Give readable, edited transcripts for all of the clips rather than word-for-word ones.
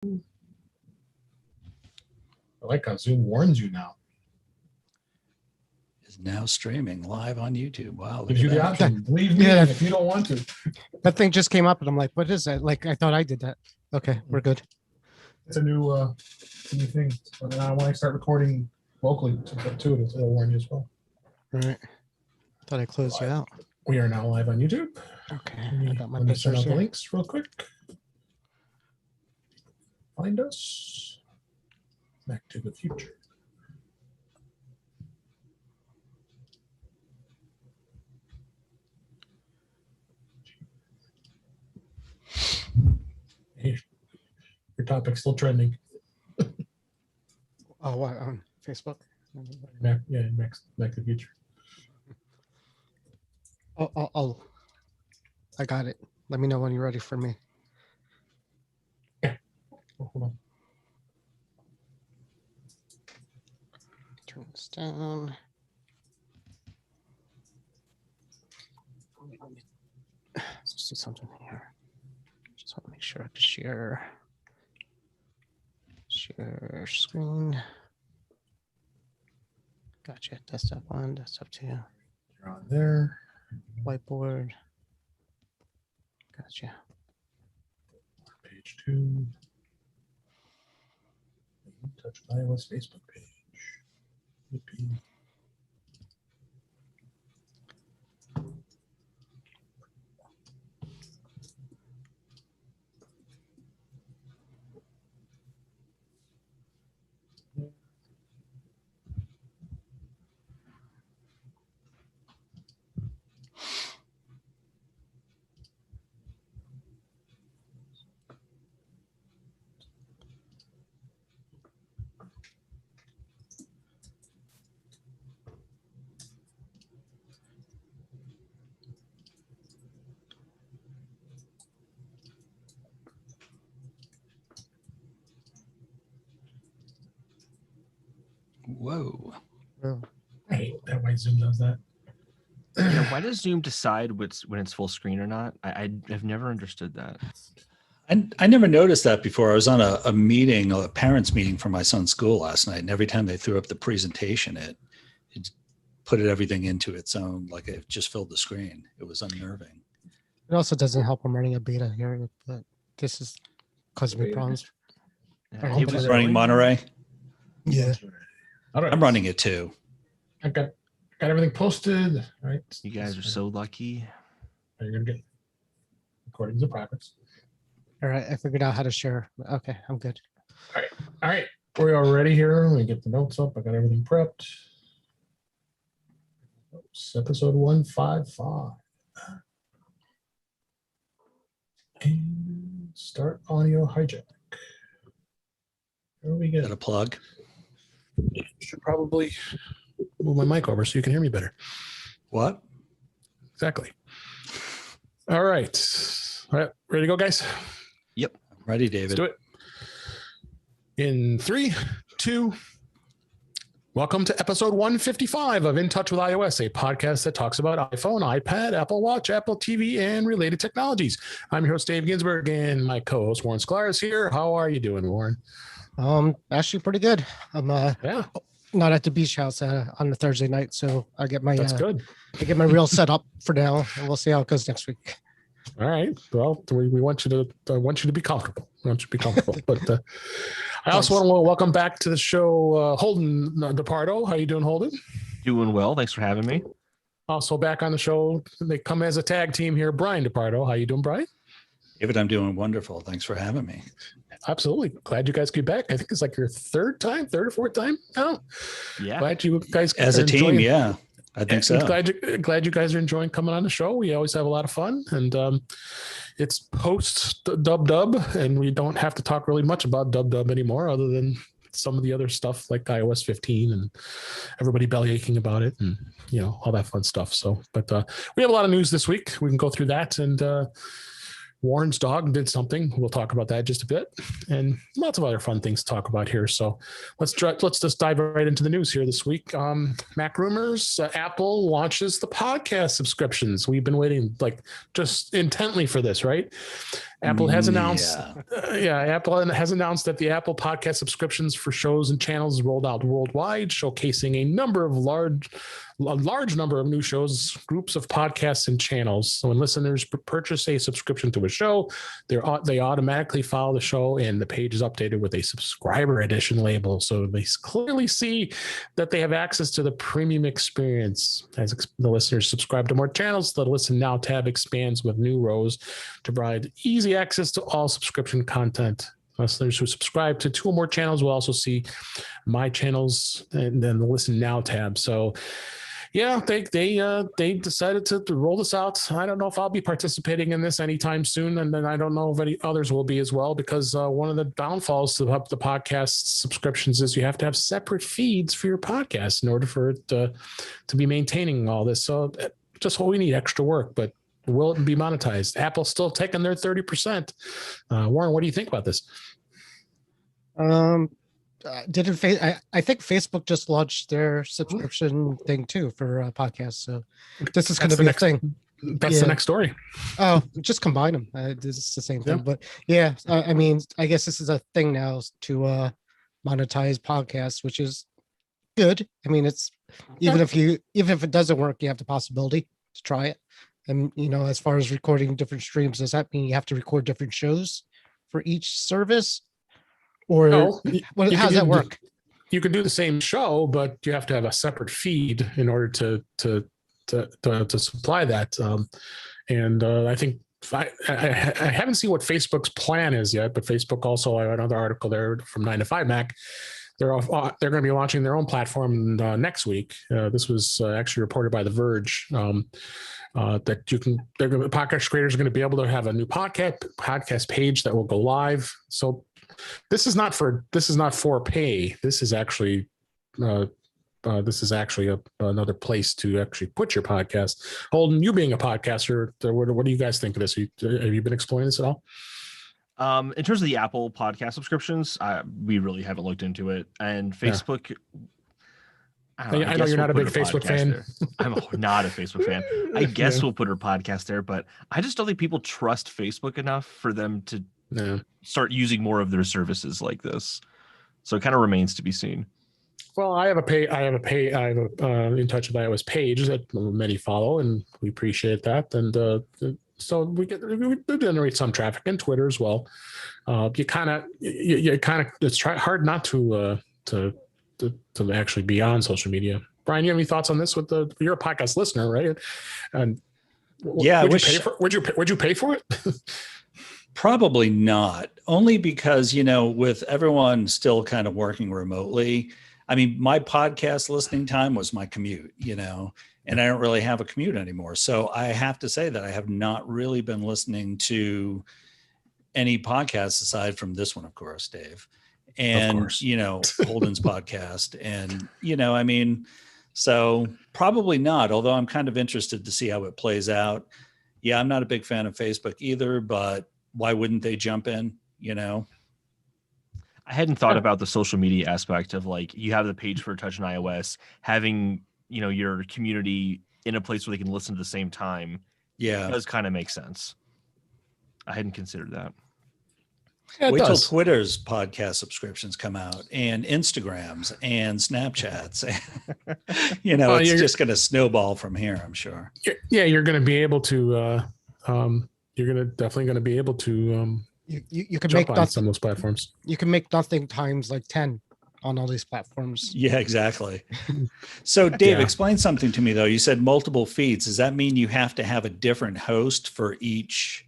I like how Zoom warns you now. Is now streaming live on YouTube. Wow. Gives you the option. Leave me if you don't want to. That thing just came up and I'm like, what is that? Like, I thought I did that. Okay, we're good. It's a new thing. But now when I start recording locally to it, it'll warn you as well. All right. Thought I closed you out. We are now live on YouTube. Okay. I got my Let me send pictures out the here. links real quick. Find us. Back to the future. Hey, your topic's still trending. Oh, what, on Facebook? Back to the future. I got it. Let me know when you're ready for me. Yeah. Oh, hold on. Turn this down. Let's just do something here. Just want to make sure I can share screen. Gotcha. Desktop 1, desktop 2. You're on there. Whiteboard. Gotcha. Page 2. Touch ITWIOS Facebook page. Yippee. Whoa. Oh. I hate that why Zoom does that. Yeah, why does Zoom decide when it's full screen or not? I've never understood that. I never noticed that before. I was on a meeting, a parents meeting for my son's school last night, and every time they threw up the presentation, it put everything into its own, like it just filled the screen. It was unnerving. It also doesn't help I'm running a beta here, but this is causing me problems. Yeah, It it was Running Monterey. Yeah. All right. I'm running it too. I got everything posted. All right. You guys are so lucky. You're gonna get recordings of progress. All right. I figured out how to share. Okay. I'm good. All right. We are ready here. Let me get the notes up. I got everything prepped. It's episode 155. And start audio hijack. There we Is that go. a plug? Should probably move my mic over so you can hear me better. What? Exactly. All right. All right. Ready to go, guys? Yep. I'm ready, Let's David. do it. In 3, 2. Welcome to episode 155 of In Touch with iOS, a podcast that talks about iPhone, iPad, Apple Watch, Apple TV, and related technologies. I'm your host, Dave Ginsburg, and my co-host, Warren Sklar, is here. How are you doing, Warren? Actually pretty good. I'm Yeah, not at the beach house on the Thursday night, so I get my that's good. I get my reel set up for now, and we'll see how it goes next week. All right. Well, we want you to be comfortable. We want you to be comfortable. But I also want to welcome back to the show Holden DePardo. How you doing, Holden? Doing well. Thanks for having me. Also back on the show, they come as a tag team here. Brian DePardo. How you doing, Brian? David, I'm doing wonderful. Thanks for having me. Absolutely. Glad you guys get back. I think it's like your third or fourth time now. Yeah. Glad you guys As are a team, enjoying- yeah. I think so. Glad you guys are enjoying coming on the show. We always have a lot of fun, and it's post dub, and we don't have to talk really much about dub anymore, other than some of the other stuff like iOS 15 and everybody belly aching about it, and all that fun stuff. So, but we have a lot of news this week. We can go through that, and Warren's dog did something. We'll talk about that just a bit, and lots of other fun things to talk about here. So let's just dive right into the news here this week. Mac rumors: Apple launches the podcast subscriptions. We've been waiting just intently for this, right? Apple has announced, Yeah. Apple has announced that the Apple Podcast subscriptions for shows and channels rolled out worldwide, showcasing a large number of new shows, groups of podcasts, and channels. So when listeners purchase a subscription to a show, they automatically follow the show, and the page is updated with a subscriber edition label. So they clearly see that they have access to the premium experience. As the listeners subscribe to more channels, the Listen Now tab expands with new rows to provide easy access to all subscription content. Listeners who subscribe to 2 or more channels will also see my channels and then the Listen Now tab. So yeah, they decided to roll this out. I don't know if I'll be participating in this anytime soon, and then I don't know if any others will be as well, because one of the downfalls to the podcast subscriptions is you have to have separate feeds for your podcast in order for it to be maintaining all this. So just what we need, extra work, but will it be monetized? Apple's still taking their 30%. Warren, what do you think about this? I think Facebook just launched their subscription thing too for podcasts. So this is going to be a thing. That's the next story. Oh, just combine them. This is the same thing. Yeah. But yeah, I mean, I guess this is a thing now to monetize podcasts, which is good. I mean, it's even if it doesn't work, you have the possibility to try it. And as far as recording different streams, does that mean you have to record different shows for each service? Or No, how does that work? You can do the same show, but you have to have a separate feed in order to supply that. I think I haven't seen what Facebook's plan is yet, but Facebook also, I have another article there from 9 to 5 Mac. They're going to be launching their own platform next week. This was actually reported by The Verge. That podcast creators are going to be able to have a new podcast page that will go live. So this is not for pay. This is actually another place to actually put your podcast. Holden, you being a podcaster, what do you guys think of this? Have you been exploring this at all? In terms of the Apple podcast subscriptions, we really haven't looked into it. And Facebook, I know you're not a big Facebook fan. I'm not a Facebook fan. I guess we'll put our podcast there, but I just don't think people trust Facebook enough for them to start using more of their services like this. So it kind of remains to be seen. Well, I have In Touch with iOS page that many follow, and we appreciate that. And so we generate some traffic, and Twitter as well. It's hard not to actually be on social media. Brian, you have any thoughts on this? You're a podcast listener, right? And yeah, would you pay for it? Probably not, only because, with everyone still kind of working remotely, I mean, my podcast listening time was my commute, and I don't really have a commute anymore. So I have to say that I have not really been listening to any podcasts aside from this one, of course, Dave, and, Holden's podcast. And, so probably not, although I'm kind of interested to see how it plays out. Yeah, I'm not a big fan of Facebook either, but why wouldn't they jump in, I hadn't thought about the social media aspect of you have the page for Touch on iOS, having, your community in a place where they can listen at the same time. Yeah. It does kind of make sense. I hadn't considered that. Yeah, wait till Twitter's podcast subscriptions come out, and Instagrams and Snapchats. It's just going to snowball from here, I'm sure. Yeah, you're going to be able to, definitely going to be able to, you can make on some of those platforms. You can make nothing times 10 on all these platforms. Yeah, exactly. So Dave, explain something to me though. You said multiple feeds. Does that mean you have to have a different host for each?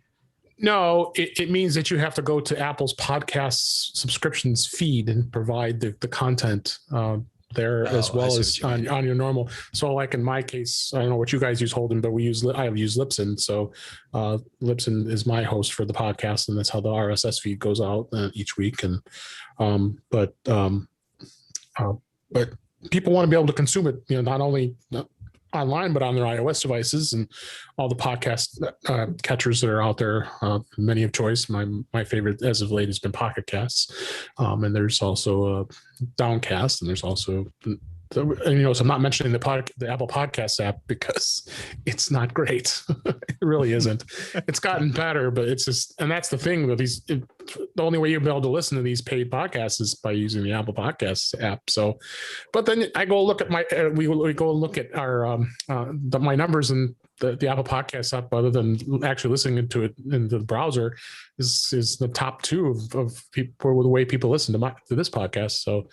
No, it means that you have to go to Apple's podcast subscriptions feed and provide the content there as well as on your normal. So like in my case, I don't know what you guys use, Holden, but I have used Libsyn. So Libsyn is my host for the podcast, and that's how the RSS feed goes out each week. And but people want to be able to consume it, not only online, but on their iOS devices and all the podcast catchers that are out there, many of choice. My favorite as of late has been Pocket Casts. And there's also Downcast, and there's also so I'm not mentioning the Apple Podcast app because it's not great. It really isn't. It's gotten better, but it's just, and that's the thing with the only way you'll be able to listen to these paid podcasts is by using the Apple Podcasts app. So, but then I go look at we go look at our my numbers in the Apple Podcast app, other than actually listening to it in the browser, is the top 2 of people, the way people listen to this podcast. So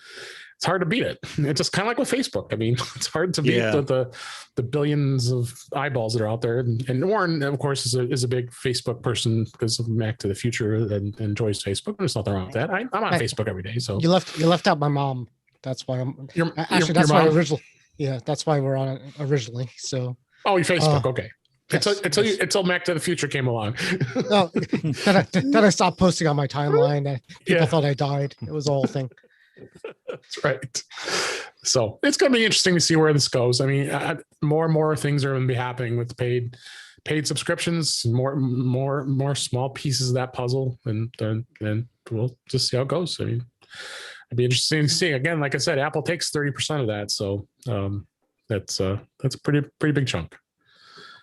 it's hard to beat it. It's just kind of like with Facebook. I mean, it's hard to beat the billions of eyeballs that are out there. And Warren, of course, is a big Facebook person because of Back to the Future and enjoys Facebook. There's nothing wrong with that. I'm on Facebook every day. So you left out my mom. That's why I'm that's why originally. Yeah, that's why we're on it originally. So. Oh, your Facebook. Okay. Yes, until Back to the Future came along. No, then I stopped posting on my timeline. People thought I died. It was a whole thing. That's right. So it's going to be interesting to see where this goes. I mean, more and more things are going to be happening with paid subscriptions, more small pieces of that puzzle, and we'll just see how it goes. I mean, it'd be interesting to see. Again, like I said, Apple takes 30% of that, so that's a pretty big chunk.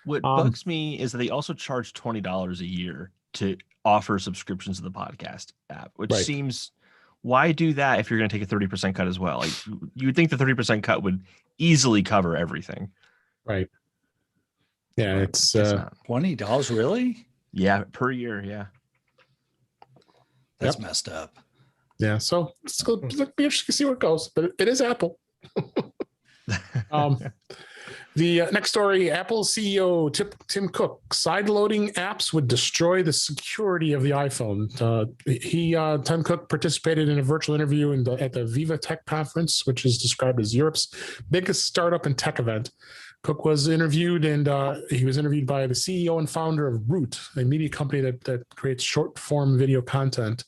What bugs me is that they also charge $20 a year to offer subscriptions to the podcast app, which seems, why do that if you're going to take a 30% cut as well? Like, you would think the 30% cut would easily cover everything. Right. Yeah, it's $20, really? Yeah, per year. Yeah. That's messed up. Yeah. So it's going to be interesting to see where it goes, but it is Apple. The next story, Apple CEO Tim Cook, sideloading apps would destroy the security of the iPhone. Tim Cook participated in a virtual interview at the Viva Tech Conference, which is described as Europe's biggest startup and tech event. Cook was interviewed, and he was interviewed by the CEO and founder of Root, a media company that creates short-form video content.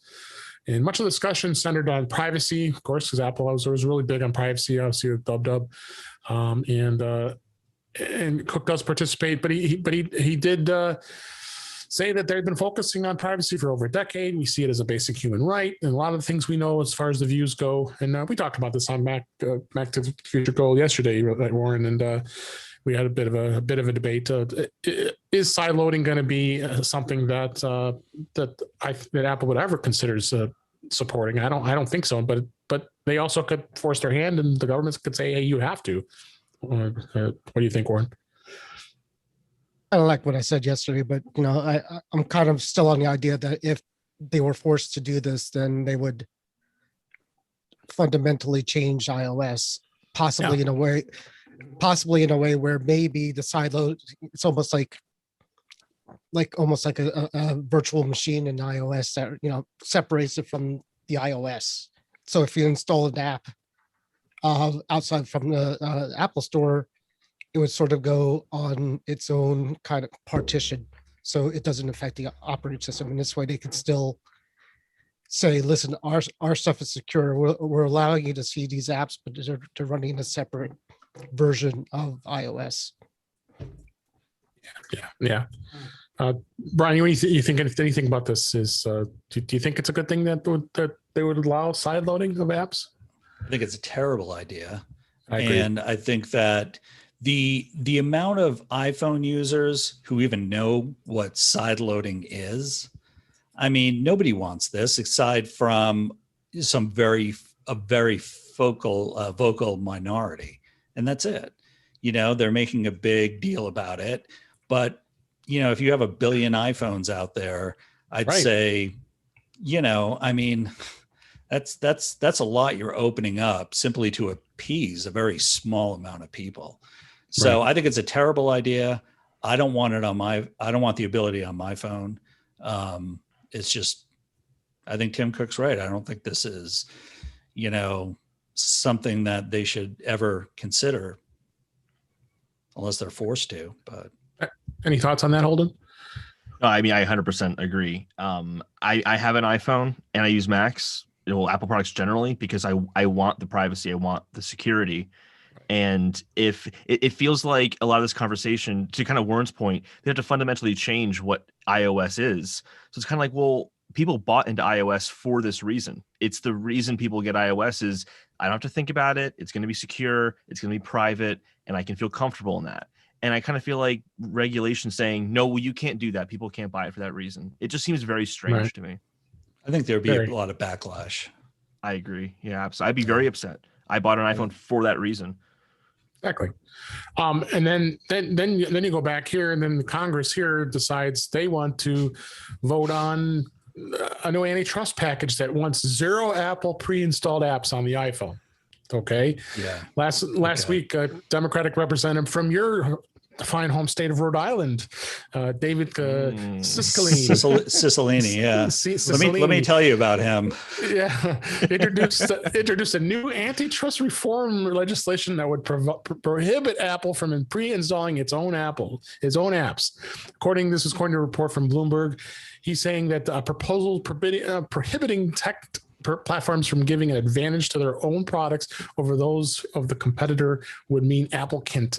And much of the discussion centered on privacy, of course, because Apple was really big on privacy, obviously with DubDub. And Cook does participate, but he did say that they've been focusing on privacy for over a decade. We see it as a basic human right, and a lot of the things we know as far as the views go. And we talked about this on Back to the Future Goal yesterday, Warren, and we had a bit of a debate. Is sideloading going to be something that Apple would ever consider supporting? I don't think so. But they also could force their hand, and the governments could say, "Hey, you have to." What do you think, Warren? I don't like what I said yesterday, but I'm kind of still on the idea that if they were forced to do this, then they would fundamentally change iOS, possibly in a way where maybe the sideload, it's almost like a virtual machine in iOS that separates it from the iOS. So if you install an app outside from the Apple Store, it would sort of go on its own kind of partition, so it doesn't affect the operating system. And this way, they could still say, "Listen, our stuff is secure. We're allowing you to see these apps, but they're running in a separate version of iOS." Yeah. Brian, what do you think anything about this? Do you think it's a good thing that they would allow sideloading of apps? I think it's a terrible idea. I agree. And I think that the amount of iPhone users who even know what sideloading is, I mean, nobody wants this aside from a very vocal minority. And that's it. They're making a big deal about it. But, if you have 1 billion iPhones out there, I'd say, I mean, that's a lot you're opening up simply to appease a very small amount of people. So I think it's a terrible idea. I don't want the ability on my phone. It's just, I think Tim Cook's right. I don't think this is, something that they should ever consider unless they're forced to. But any thoughts on that, Holden? No, I mean, I 100% agree. I have an iPhone and I use Macs, Apple products generally, because I want the privacy, I want the security. And if it feels like a lot of this conversation, to kind of Warren's point, they have to fundamentally change what iOS is. So it's kind of like, well, people bought into iOS for this reason. It's the reason people get iOS is I don't have to think about it. It's going to be secure. It's going to be private, and I can feel comfortable in that. And I kind of feel like regulation saying, no, well, you can't do that. People can't buy it for that reason. It just seems very strange to me. I think there'd be a lot of backlash. I agree. Yeah, absolutely. I'd be very upset. I bought an iPhone for that reason. Exactly. And then you go back here, and then the Congress here decides they want to vote on a new antitrust package that wants 0 Apple pre-installed apps on the iPhone. Okay. Yeah. Last week, a Democratic representative from your fine home state of Rhode Island, David Cicilline. Yeah. Let me tell you about him. Yeah. Introduced a new antitrust reform legislation that would prohibit Apple from pre-installing its own apps. According to a report from Bloomberg, he's saying that a proposal prohibiting tech platforms from giving an advantage to their own products over those of the competitor would mean Apple can't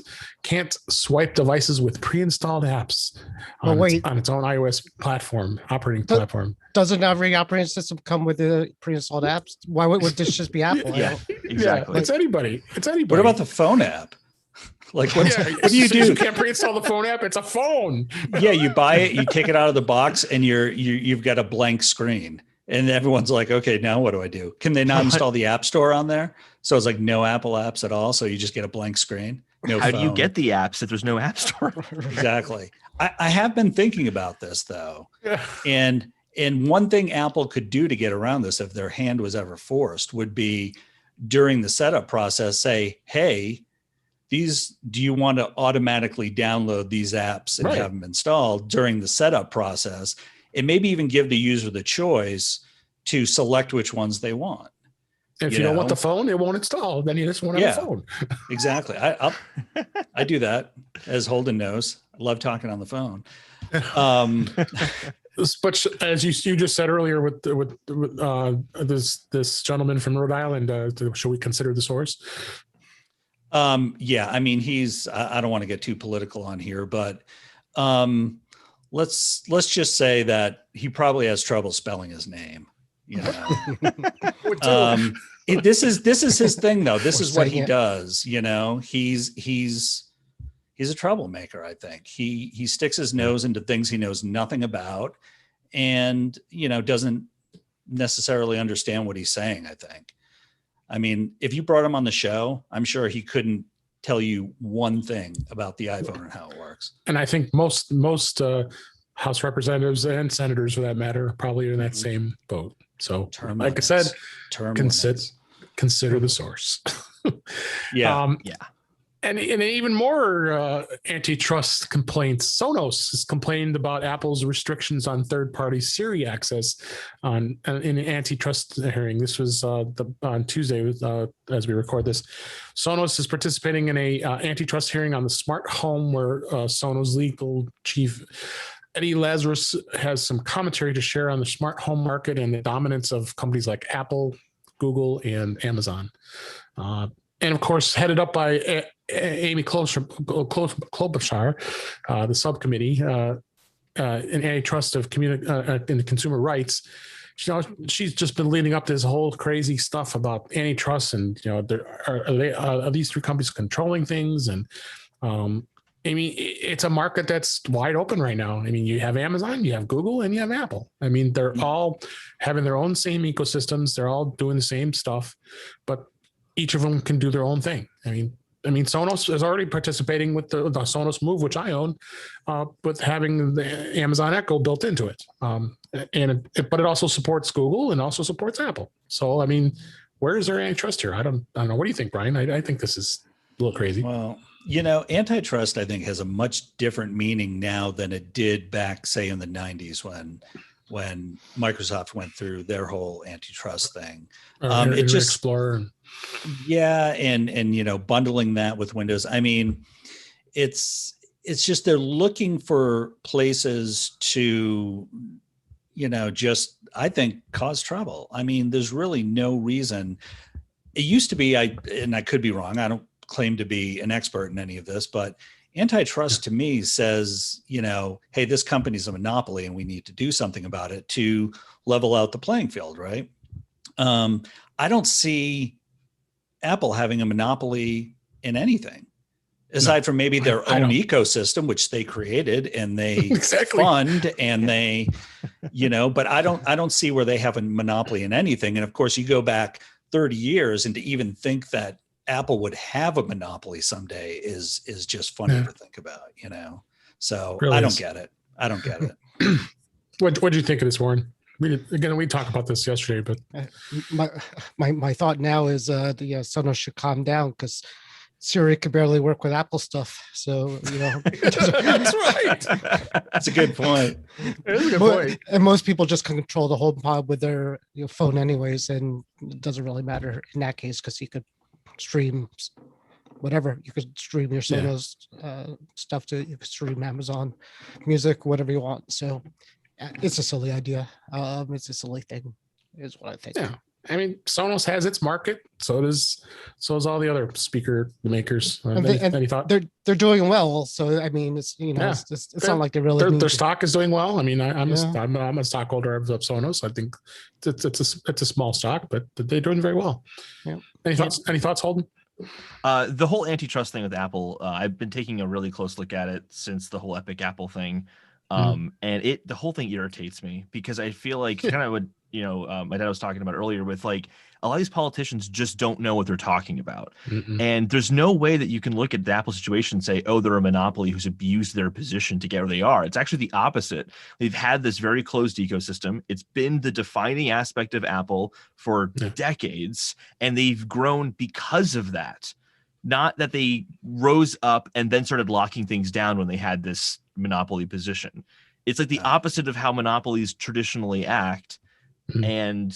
swipe devices with pre-installed apps on its own iOS operating platform. Doesn't every operating system come with the pre-installed apps? Why would this just be Apple? Yeah, exactly. Yeah, it's anybody. What about the phone app? Like, what do you do? You can't pre-install the phone app. It's a phone. Yeah, you buy it, you take it out of the box, and you've got a blank screen. And everyone's like, okay, now what do I do? Can they not install the App Store on there? So it's like no Apple apps at all. So you just get a blank screen. No How phone. do you get the apps if there's no App Store? Exactly. I have been thinking about this though. Yeah. And one thing Apple could do to get around this, if their hand was ever forced, would be during the setup process, say, hey, do you want to automatically download these apps and have them installed during the setup process? And maybe even give the user the choice to select which ones they want. If you don't want the phone, it won't install. Then you just want a phone. Exactly. I do that, as Holden knows. I love talking on the phone. But as you just said earlier with this gentleman from Rhode Island, should we consider the source? Yeah, I mean, I don't want to get too political on here, but let's just say that he probably has trouble spelling his name. You know, this is his thing though. This is what he does. You know, he's a troublemaker. I think he sticks his nose into things he knows nothing about, and doesn't necessarily understand what he's saying. I mean, if you brought him on the show, I'm sure he couldn't tell you one thing about the iPhone and how it works. And I think most House representatives and senators, for that matter, probably are in that same boat. So, like I said, consider the source. Yeah. And even more antitrust complaints. Sonos has complained about Apple's restrictions on third-party Siri access in an antitrust hearing. This was on Tuesday, as we record this. Sonos is participating in a antitrust hearing on the smart home, where Sonos legal chief Eddie Lazarus has some commentary to share on the smart home market and the dominance of companies like Apple, Google, and Amazon. And of course, headed up by Amy Klobuchar, the subcommittee in antitrust of in consumer rights. She's just been leading up to this whole crazy stuff about antitrust, and are these three companies controlling things? And I mean, it's a market that's wide open right now. I mean, you have Amazon, you have Google, and you have Apple. I mean, they're all having their own same ecosystems. They're all doing the same stuff, but each of them can do their own thing. I mean, Sonos is already participating with the Sonos Move, which I own, with having the Amazon Echo built into it. But it also supports Google and also supports Apple. So, I mean, where is there antitrust here? I don't know. What do you think, Brian? I think this is a little crazy. Well, antitrust, I think, has a much different meaning now than it did back, say, in the 90s when Microsoft went through their whole antitrust thing. It just Explorer. Yeah, and bundling that with Windows. I mean, it's just they're looking for places to, just, I think, cause trouble. I mean, there's really no reason. It used to be, and I could be wrong, I don't claim to be an expert in any of this, but Antitrust to me says, hey, this company's a monopoly and we need to do something about it to level out the playing field, right? I don't see Apple having a monopoly in anything aside from maybe their own ecosystem, which they created and they fund and they, but I don't see where they have a monopoly in anything. And of course you go back 30 years and to even think that Apple would have a monopoly someday is just funny to think about, so really I don't get it. What do you think of this, Warren? We talked about this yesterday, but my thought now is the Sonos should calm down because Siri could barely work with Apple stuff. So, that's right. That's a good point. That's a good point. And most people just control the HomePod with their phone anyways. And it doesn't really matter in that case, because you could stream whatever. You could stream your Sonos stuff you could stream Amazon Music, whatever you want. So it's a silly idea. It's a silly thing is what I think. Yeah. I mean, Sonos has its market. So does all the other speaker makers. Any thought? They're doing well. So I mean, it's it's not like they really their stock is doing well. I mean, I'm a stockholder of Sonos. I think it's a small stock, but they're doing very well. Yeah. Any thoughts, Holden? The whole antitrust thing with Apple, I've been taking a really close look at it since the whole Epic Apple thing. And the whole thing irritates me because I feel like kind of what my dad was talking about earlier with like a lot of these politicians just don't know what they're talking about. And there's no way that you can look at the Apple situation and say, oh, they're a monopoly who's abused their position to get where they are. It's actually the opposite. They've had this very closed ecosystem. It's been the defining aspect of Apple for decades, and they've grown because of that. Not that they rose up and then started locking things down when they had this monopoly position. It's like the opposite of how monopolies traditionally act. And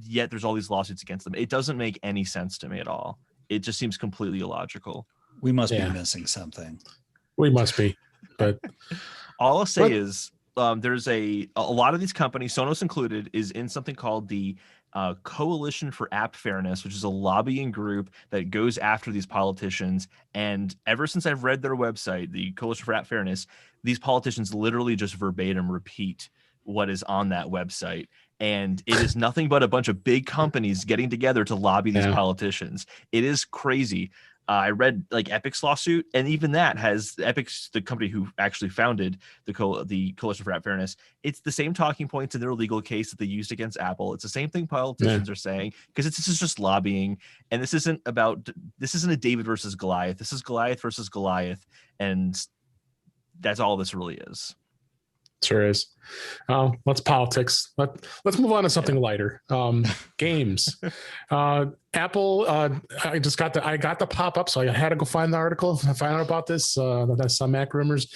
yet there's all these lawsuits against them. It doesn't make any sense to me at all. It just seems completely illogical. We must be missing something. We must be. But all I'll say is there's a lot of these companies, Sonos included, is in something called the Coalition for App Fairness, which is a lobbying group that goes after these politicians. And ever since I've read their website, the Coalition for App Fairness, these politicians literally just verbatim repeat what is on that website. And it is nothing but a bunch of big companies getting together to lobby these politicians. It is crazy. I read like Epic's lawsuit, and even that has Epic's, the company who actually founded the Coalition for App Fairness. It's the same talking points in their legal case that they used against Apple. It's the same thing politicians are saying, because this is just lobbying. And this isn't a David versus Goliath. This is Goliath versus Goliath. And that's all this really is. Sure is. Let's politics. Let's move on to something lighter. Games. Apple. I got the pop up, so I had to go find the article and find out about this. That's some Mac rumors.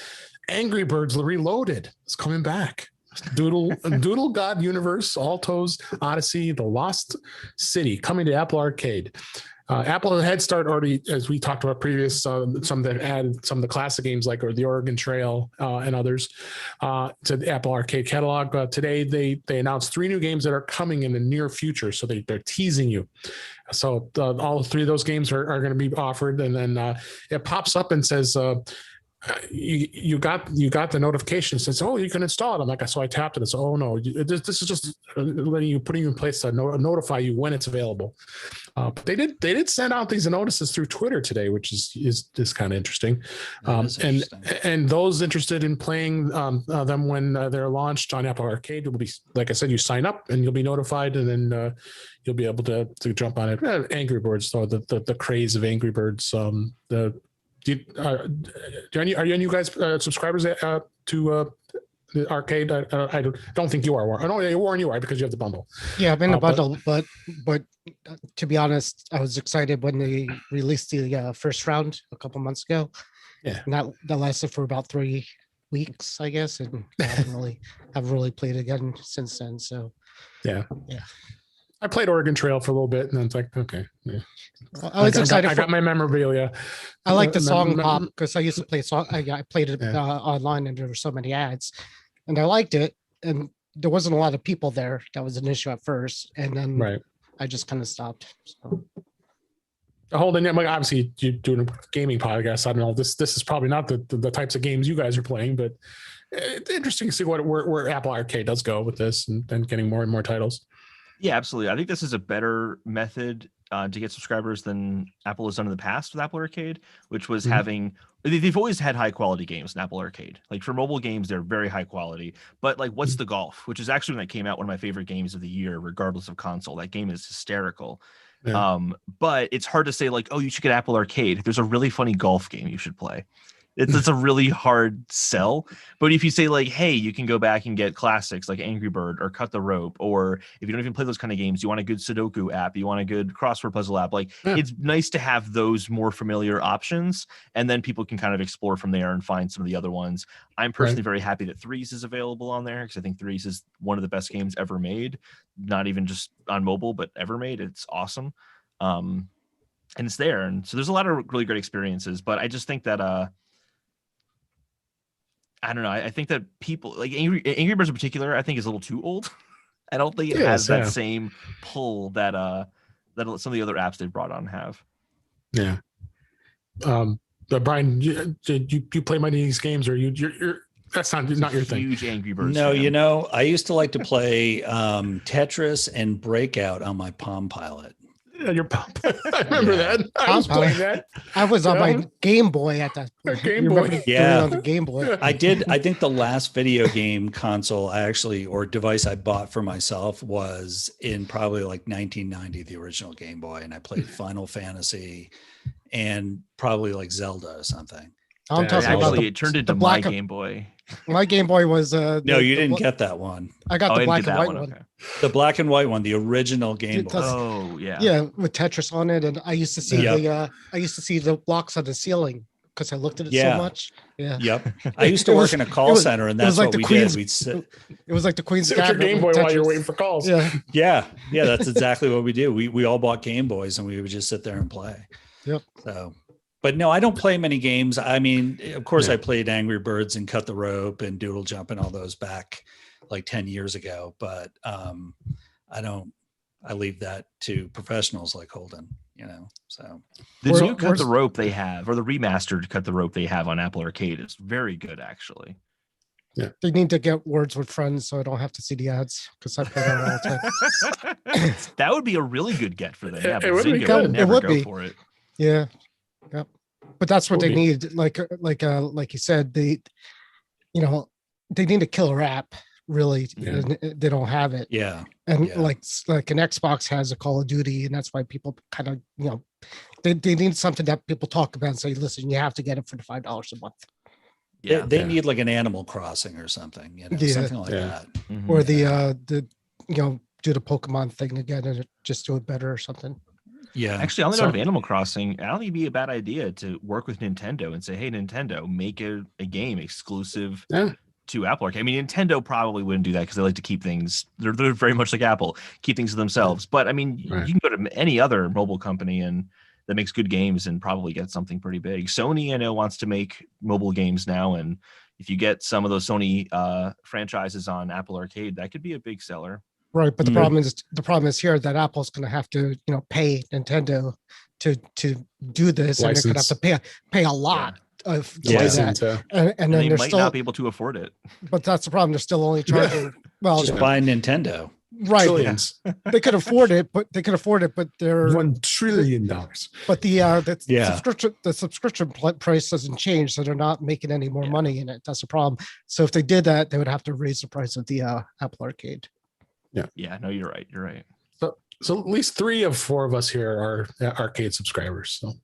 Angry Birds Reloaded is coming back. Doodle God Universe, Alto's Odyssey, The Lost City coming to Apple Arcade. Apple had a head start already, as we talked about previous, some that added some of the classic games like the Oregon Trail and others to the Apple Arcade catalog. Today, they announced 3 new games that are coming in the near future. So they're teasing you. So all 3 of those games are going to be offered. And then it pops up and says, you got the notification that says, oh, you can install it. I'm like, so I tapped it and said, oh no, this is just putting you in place to notify you when it's available. But they did send out these notices through Twitter today, which is kind of interesting. And those interested in playing them when they're launched on Apple Arcade will be, like I said, you sign up and you'll be notified, and then you'll be able to jump on it. Angry Birds, though, the craze of Angry Birds. Are you guys subscribers to the arcade? I don't think you are, Warren. No, Warren, you are, because you have the bundle. Yeah, I'm in the bundle, but to be honest, I was excited when they released the first round a couple months ago. Yeah, and that lasted for about 3 weeks, I guess, and I haven't really played again since then. So yeah. I played Oregon Trail for a little bit, and then it's like, okay. Yeah. Well, I was excited. I got my memorabilia. I like the song pop because I used to play song. I played it online, and there were so many ads, and I liked it. And there wasn't a lot of people there. That was an issue at first, and then I just kind of stopped. So. Holden, I mean, obviously you're doing a gaming podcast. I don't know. This is probably not the types of games you guys are playing, but it's interesting to see where Apple Arcade does go with this and getting more and more titles. Yeah, absolutely. I think this is a better method to get subscribers than Apple has done in the past with Apple Arcade, which was having, they've always had high quality games in Apple Arcade. Like for mobile games, they're very high quality. But like What's the Golf, which is actually when that came out, one of my favorite games of the year, regardless of console. That game is hysterical. Yeah. But it's hard to say like, oh, you should get Apple Arcade. There's a really funny golf game you should play. It's a really hard sell. But if you say like, hey, you can go back and get classics like Angry Bird or Cut the Rope, or if you don't even play those kind of games, you want a good Sudoku app, you want a good crossword puzzle app, like it's nice to have those more familiar options. And then people can kind of explore from there and find some of the other ones. I'm personally very happy that Threes is available on there because I think Threes is one of the best games ever made, not even just on mobile, but ever made. It's awesome. And it's there. And so there's a lot of really great experiences, but I just think that, I don't know. I think that people like Angry Birds in particular, I think is a little too old. I don't think it has that same pull that that some of the other apps they've brought on have. Yeah. But Brian, did you play many of these games, or you're that's not your thing? Huge Angry Birds. No, fan. you know, I used to like to play Tetris and Breakout on my Palm Pilot. Yeah, your Palm. I remember that. I was playing that. I was on my Game Boy at that point. Game Boy. Yeah, on the Game Boy. I did. I think the last video game console or device I bought for myself was in probably like 1990, the original Game Boy, and I played Final Fantasy and probably like Zelda or something. I'm talking about it turned into my Game Boy. My Game Boy was no, you didn't get that one. I got the black and white one. Okay. The black and white one, the original Game Boy. Oh yeah, yeah, with Tetris on it, and I used to see the blocks on the ceiling because I looked at it so much. Yeah. Yep. I used to work in a call center, and that's what we did. We'd sit. It was like the Queen's your Game Boy while you're waiting for calls. Yeah. Yeah. That's exactly what we do. We all bought Game Boys, and we would just sit there and play. Yep. So. But no, I don't play many games. I mean, of course, I played Angry Birds and Cut the Rope and Doodle Jump and all those back like 10 years ago. But I leave that to professionals like Holden, you know. So the new Cut the Rope they have, or the remastered Cut the Rope they have on Apple Arcade is very good, actually. Yeah, they need to get Words with Friends so I don't have to see the ads because I play that all the time. That would be a really good get for them. Yeah, it would be good. It would be for it. Yeah. Yep. But that's what they need. Like you said, they need a killer app. Really, they don't have it. Yeah. And like an Xbox has a Call of Duty, and that's why people kind of they need something that people talk about and say, listen, you have to get it for the $5 a month. Yeah, they need like an Animal Crossing or something, something like that. Mm-hmm. Or the do the Pokemon thing again and just do it better or something. Yeah. Actually, on the note of Animal Crossing, I don't think it'd be a bad idea to work with Nintendo and say, hey, Nintendo, make a game exclusive to Apple Arcade. I mean, Nintendo probably wouldn't do that because they like to keep things, they're very much like Apple, keep things to themselves. But I mean, you can go to any other mobile company and that makes good games and probably get something pretty big. Sony, I know, wants to make mobile games now. And if you get some of those Sony franchises on Apple Arcade, that could be a big seller. Right, but the problem is here that Apple's going to have to pay Nintendo to do this, and they're going to have to pay a lot of that. And then they might not be able to afford it. But that's the problem; they're still only charging. Well, just buy Nintendo. Right, they could afford it, but they're $1 trillion. But the subscription price doesn't change, so they're not making any more money in it. That's the problem. So if they did that, they would have to raise the price of the Apple Arcade. Yeah, no, you're right. You're right. So at least 3 of 4 of us here are Arcade subscribers. So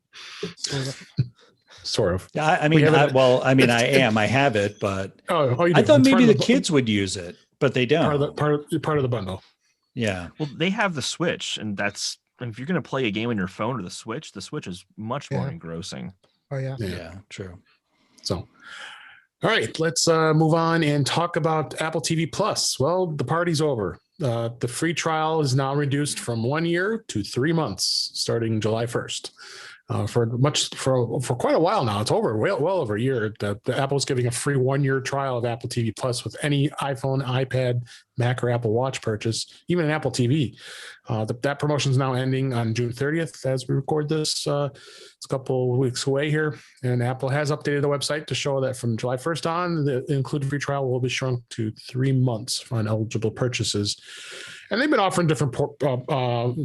sort of. Yeah, I am. I have it, but I thought maybe the kids would use it, but they don't. Part of the bundle. Yeah. Well, they have the Switch, and that's if you're going to play a game on your phone or the Switch is much more engrossing. Oh yeah. Yeah. True. So. All right, let's move on and talk about Apple TV Plus. Well, the party's over. The free trial is now reduced from 1 year to 3 months, starting July 1st. for quite a while now. It's well over a year. The Apple's giving a free 1-year trial of Apple TV Plus with any iPhone, iPad, Mac, or Apple Watch purchase, even an Apple TV. That promotion is now ending on June 30th as we record this. It's a couple of weeks away here, and Apple has updated the website to show that from July 1st on, the included free trial will be shrunk to 3 months on eligible purchases. And they've been offering different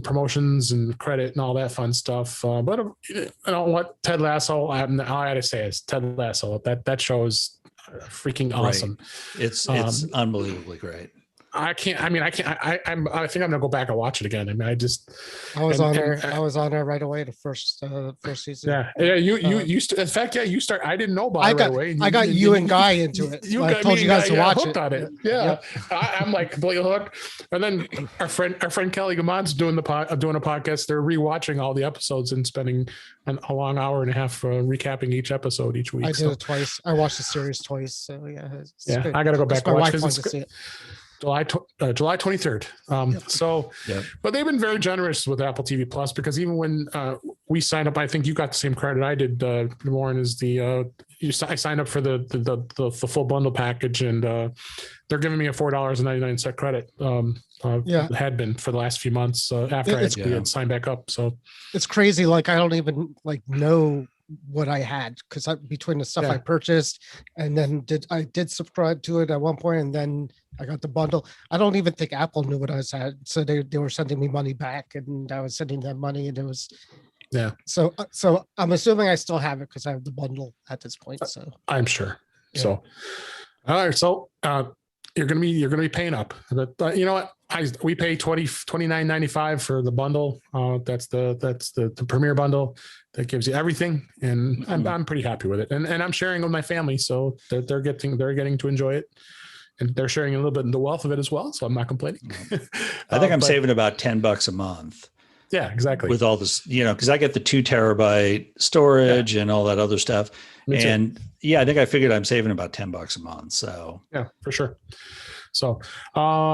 promotions and credit and all that fun stuff. But you know what, Ted Lasso, all I had to say is Ted Lasso. That show is freaking awesome. Right. It's unbelievably great. I think I'm gonna go back and watch it again. I mean, I was on there right away the first season. Yeah. You in fact, you start. I didn't know about it right away. I got you and Guy into it. I told you guys to watch it. On it. Yeah, yep. I'm like completely hooked. And then our friend Kelly Gamon's doing a podcast. They're rewatching all the episodes and spending a long hour and a half recapping each episode each week. I did it twice. I watched the series twice. So yeah, I got to go back and watch because it's good. July 23rd. But they've been very generous with Apple TV Plus, because even when we signed up, I think you got the same credit I did, Warren, is I signed up for the full bundle package, and they're giving me a $4.99 credit. Had been for the last few months after I had signed back up. So it's crazy. Like, I don't even know what I had, because between the stuff I purchased and then I did subscribe to it at one point, and then I got the bundle. I don't even think Apple knew what I had, so they were sending me money back, and I was sending them money, and it was So I'm assuming I still have it because I have the bundle at this point. So I'm sure. Yeah. So all right, so you're gonna be paying up. But you know what? We pay $29.95 for the bundle. That's the premier bundle that gives you everything, and I'm pretty happy with it. And I'm sharing with my family, so they're getting to enjoy it, and they're sharing a little bit in the wealth of it as well. So I'm not complaining. I think I'm saving about $10 a month. Yeah, exactly. With all this, because I get the 2 terabyte storage and all that other stuff. And I think I figured I'm saving about $10 a month. So yeah, for sure. So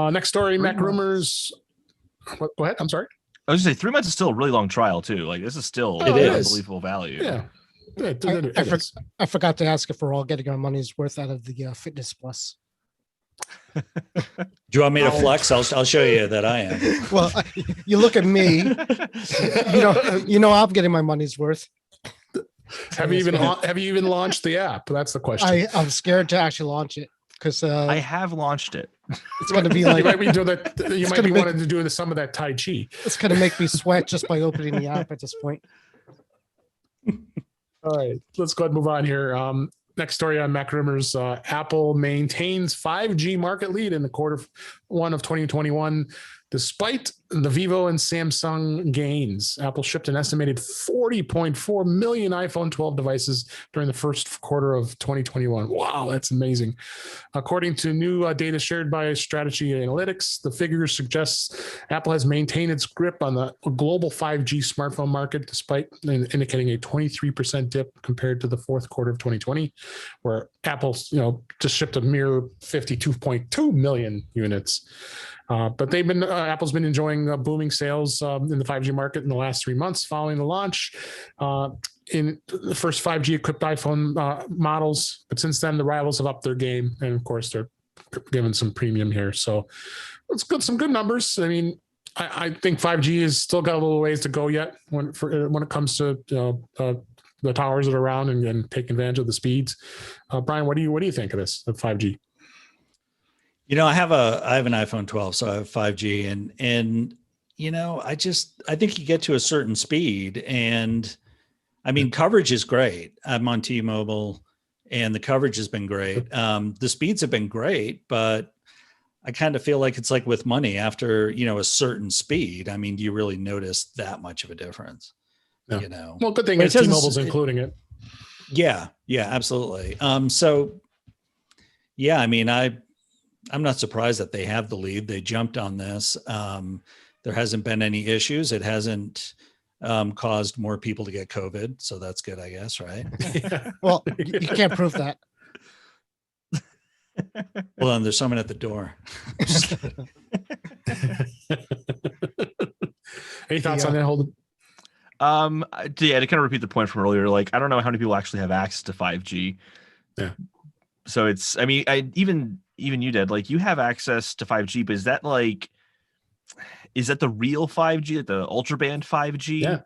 next story, Mac rumors. Go ahead. I'm sorry. I was gonna say 3 months is still a really long trial too. Like, this is still unbelievable value. Yeah. I forgot to ask if we're all getting our money's worth out of the Fitness Plus. Do you want me to flex? I'll show you that I am. Well, you look at me. I'm getting my money's worth. Have you even launched the app? That's the question. I'm scared to actually launch it, because I have launched it. It's going to be like you might be doing that. You might be wanting to do some of that Tai Chi. It's going to make me sweat just by opening the app at this point. All right, let's go ahead and move on here. Next story on Mac rumors: Apple maintains 5G market lead in the Q1 of 2021, despite the Vivo and Samsung gains. Apple shipped an estimated 40.4 million iPhone 12 devices during the first quarter of 2021. Wow, that's amazing. According to new data shared by Strategy Analytics, the figure suggests Apple has maintained its grip on the global 5G smartphone market, despite indicating a 23% dip compared to the fourth quarter of 2020, where Apple just shipped a mere 52.2 million units. But Apple's been enjoying booming sales in the 5G market in the last 3 months following the launch in the first 5G equipped iPhone models. But since then, the rivals have upped their game, and of course, they're giving some premium here. So it's good, some good numbers. I mean, I think 5G has still got a little ways to go yet when it comes to the towers that are around and taking advantage of the speeds. Brian, what do you think of this, of 5G? I have an iPhone 12, so I have 5G, and I think you get to a certain speed, and I mean, coverage is great. I'm on T-Mobile, and the coverage has been great. The speeds have been great, but I kind of feel like it's like with money, after a certain speed. I mean, do you really notice that much of a difference? No. Well, good thing is T-Mobile's including it. Yeah, absolutely. So yeah, I mean, I'm not surprised that they have the lead. They jumped on this. There hasn't been any issues. It hasn't caused more people to get COVID. So that's good, I guess, right? Well, you can't prove that. Well, then there's someone at the door. Any thoughts on that, Holden? To kind of repeat the point from earlier, like I don't know how many people actually have access to 5G. Yeah. So it's, I mean, even you did, like you have access to 5G, but is that the real 5G, like the ultra band 5G? Yeah.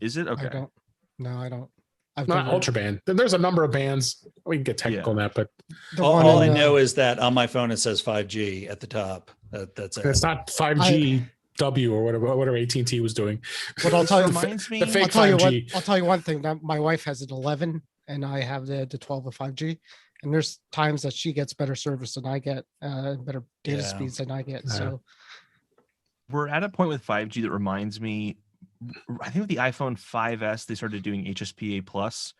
Is it? Okay. I don't. No, I don't. I've Not never- ultra band. There's a number of bands. We can get technical on that, but the All, one all I in, know is that on my phone it says 5G at the top. That's it. it's not 5G W or whatever AT&T was doing. What I'll tell you, reminds me. the fake I'll tell you 5G. I'll tell you one thing. That my wife has an 11, and I have the 12 of 5G. And there's times that she gets better service than I get, better data Yeah. speeds than I get. Yeah. So We're at a point with 5G that reminds me, I think with the iPhone 5S, they started doing HSPA plus,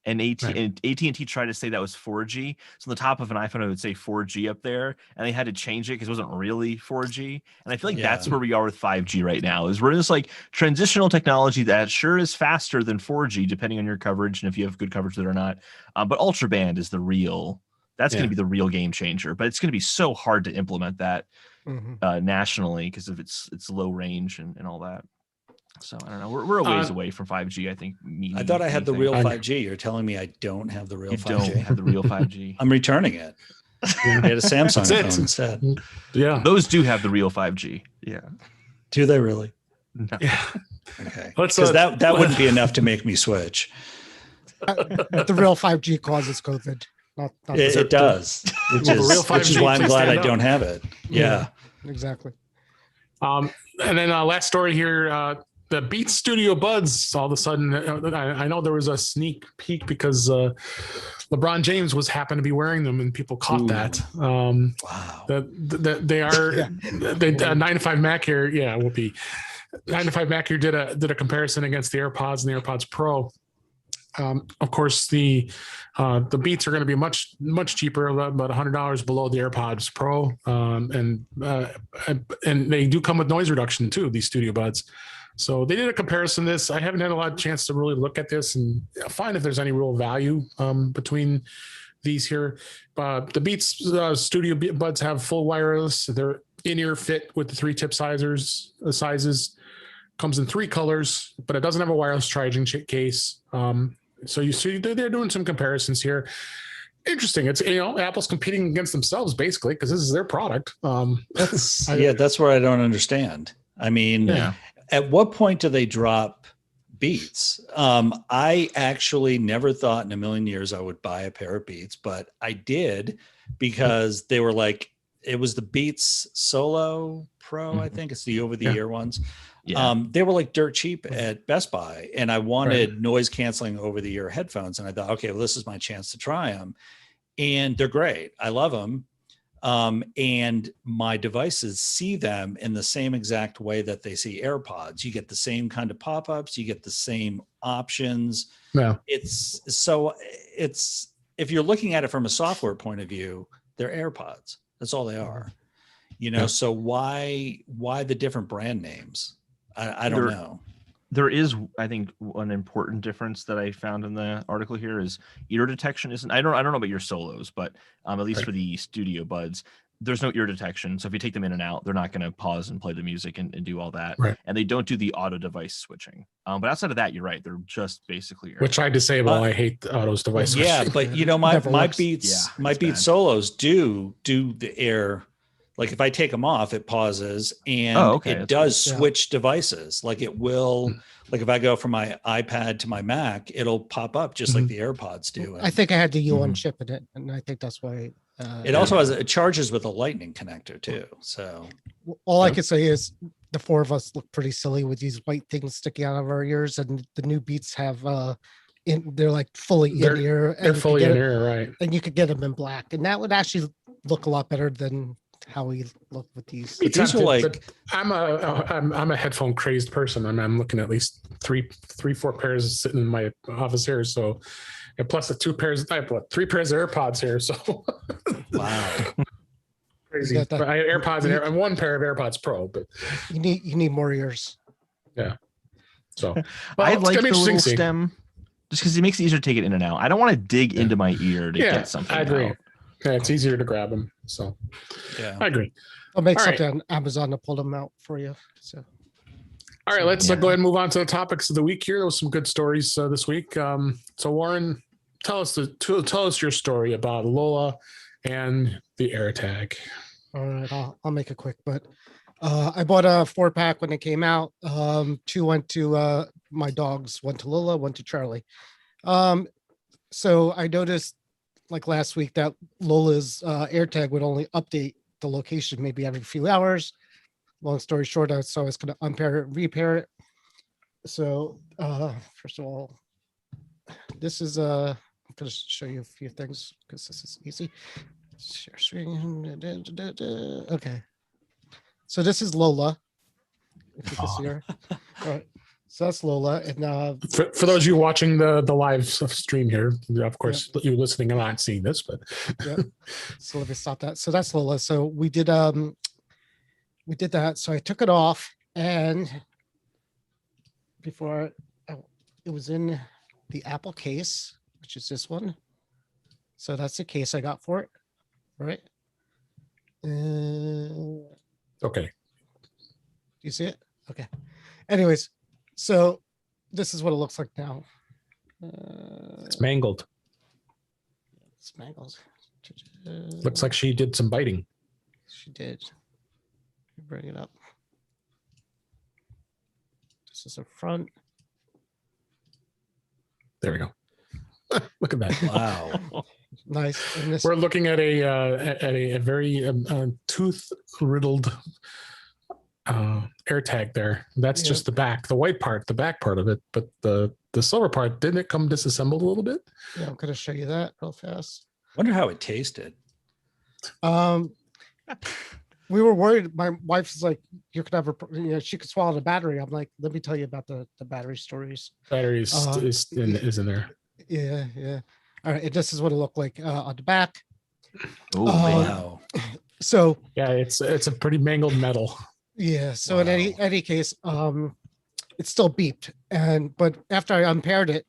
and AT&T tried to say that was 4G. So on the top of an iPhone, it would say 4G up there, and they had to change it because it wasn't really 4G. And I feel like that's where we are with 5G right now, is we're in this like transitional technology that sure is faster than 4G, depending on your coverage and if you have good coverage there or not. But ultra band is going to be the real game changer, but it's going to be so hard to implement that nationally because of its low range and all that. So I don't know. We're a ways away from 5G. I think. I thought I had the real 5G. You're telling me I don't have the real 5G. You don't have the real 5G. I'm returning it. I had a Samsung phone instead. Yeah. Those do have the real 5G. Yeah. Do they really? No. Yeah. Okay. Let's, Because that wouldn't be enough to make me switch. the real 5G causes COVID. Not It does. Which Well, the real is why 5G, I'm please glad I stand don't up. have it. Yeah. exactly. And then last story here, the Beats Studio Buds, all of a sudden, I know there was a sneak peek because LeBron James happened to be wearing them and people caught that. Wow. They are, 9 to 5 Mac here. Yeah, it will be. 9 to 5 Mac here did a comparison against the AirPods and the AirPods Pro. Of course, the Beats are going to be much cheaper, about $100 below the AirPods Pro, and they do come with noise reduction too. These Studio Buds, so they did a comparison. This I haven't had a lot of chance to really look at this and find if there's any real value between these here. The Beats Studio Buds have full wireless. They're in-ear fit with the 3 tip sizes. Comes in 3 colors, but it doesn't have a wireless charging case. So you see they're doing some comparisons here. Interesting. It's, Apple's competing against themselves basically because this is their product. That's where I don't understand. I mean, at what point do they drop Beats? I actually never thought in a million years I would buy a pair of Beats, but I did because they were like, it was the Beats Solo Pro, I think it's the over-the-ear ones. Yeah. They were like dirt cheap at Best Buy, and I wanted noise canceling over-the-ear headphones, and I thought, okay, well, this is my chance to try them, and they're great. I love them, and my devices see them in the same exact way that they see AirPods. You get the same kind of pop-ups, you get the same options. Yeah. It's if you're looking at it from a software point of view, they're AirPods. That's all they are. So why the different brand names? I don't know. There is, I think, one important difference that I found in the article here is ear detection isn't. I don't know about your Solos, but at least for the Studio Buds, there's no ear detection. So if you take them in and out, they're not going to pause and play the music and do all that. Right. And they don't do the auto device switching. But outside of that, you're right. They're just basically Which I disable. I hate the autos device. Yeah, but my works. Beats, my Beats Solos do the air. Like if I take them off, it pauses and it does switch devices. Like it will, like if I go from my iPad to my Mac, it'll pop up just like the AirPods do. I think I had the U1 chip in it, and I think that's why. It also it charges with a lightning connector too. So all I can say is the 4 of us look pretty silly with these white things sticking out of our ears, and the new Beats have they're like fully in ear. They're fully in ear, right? And you could get them in black, and that would actually look a lot better than how we look with these. These are like, I'm a headphone crazed person. I'm looking at least 4 pairs sitting in my office here. So, and plus the 2 pairs, I have 3 pairs of AirPods here. So, wow, crazy. I have AirPods and 1 pair of AirPods Pro, but you need more ears. Yeah. So I like the little stem just because it makes it easier to take it in and out. I don't want to dig into my ear to get something. I agree. Out. Yeah, it's easier to grab them. So, I agree. I'll make All something on Amazon to pull them out for you. So, All right, let's go ahead and move on to the topics of the week here. There was some good stories this week. So Warren, tell us your story about Lola and the AirTag. All right, I'll make it quick, but I bought a 4-pack when it came out. 2 went to my dogs, 1 to Lola, 1 to Charlie. So I noticed like last week that Lola's AirTag would only update the location maybe every few hours. Long story short, so I was going to unpair it, repair it. So first of all, this is I'm going to show you a few things because this is easy. Share screen. Okay. So this is Lola. If you can see her. All right. So that's Lola. And for those of you watching the live stream here, of course, you're listening and not seeing this, but yeah. So let me stop that. So that's Lola. So we did that. So I took it off, and before it was in the Apple case, which is this one. So that's the case I got for it. Right. Okay. You see it? Okay. Anyways, so this is what it looks like now. It's mangled. It's mangled. Looks like she did some biting. She did. Bring it up. This is the front. There we go. Look at that! Wow. Nice. And this, we're looking at a very tooth-riddled AirTag there. That's just the back, the white part, the back part of it. But the silver part, didn't it come disassembled a little bit? Yeah, I'm going to show you that real fast. Wonder how it tasted. We were worried. My wife's like, you could have her, she could swallow the battery. I'm like, let me tell you about the battery stories. Batteries is in there. Yeah, yeah. All right, and this is what it looked like on the back. Oh, wow. So yeah, it's a pretty mangled metal. Yeah. So in any case, it still beeped, but after I unpaired it,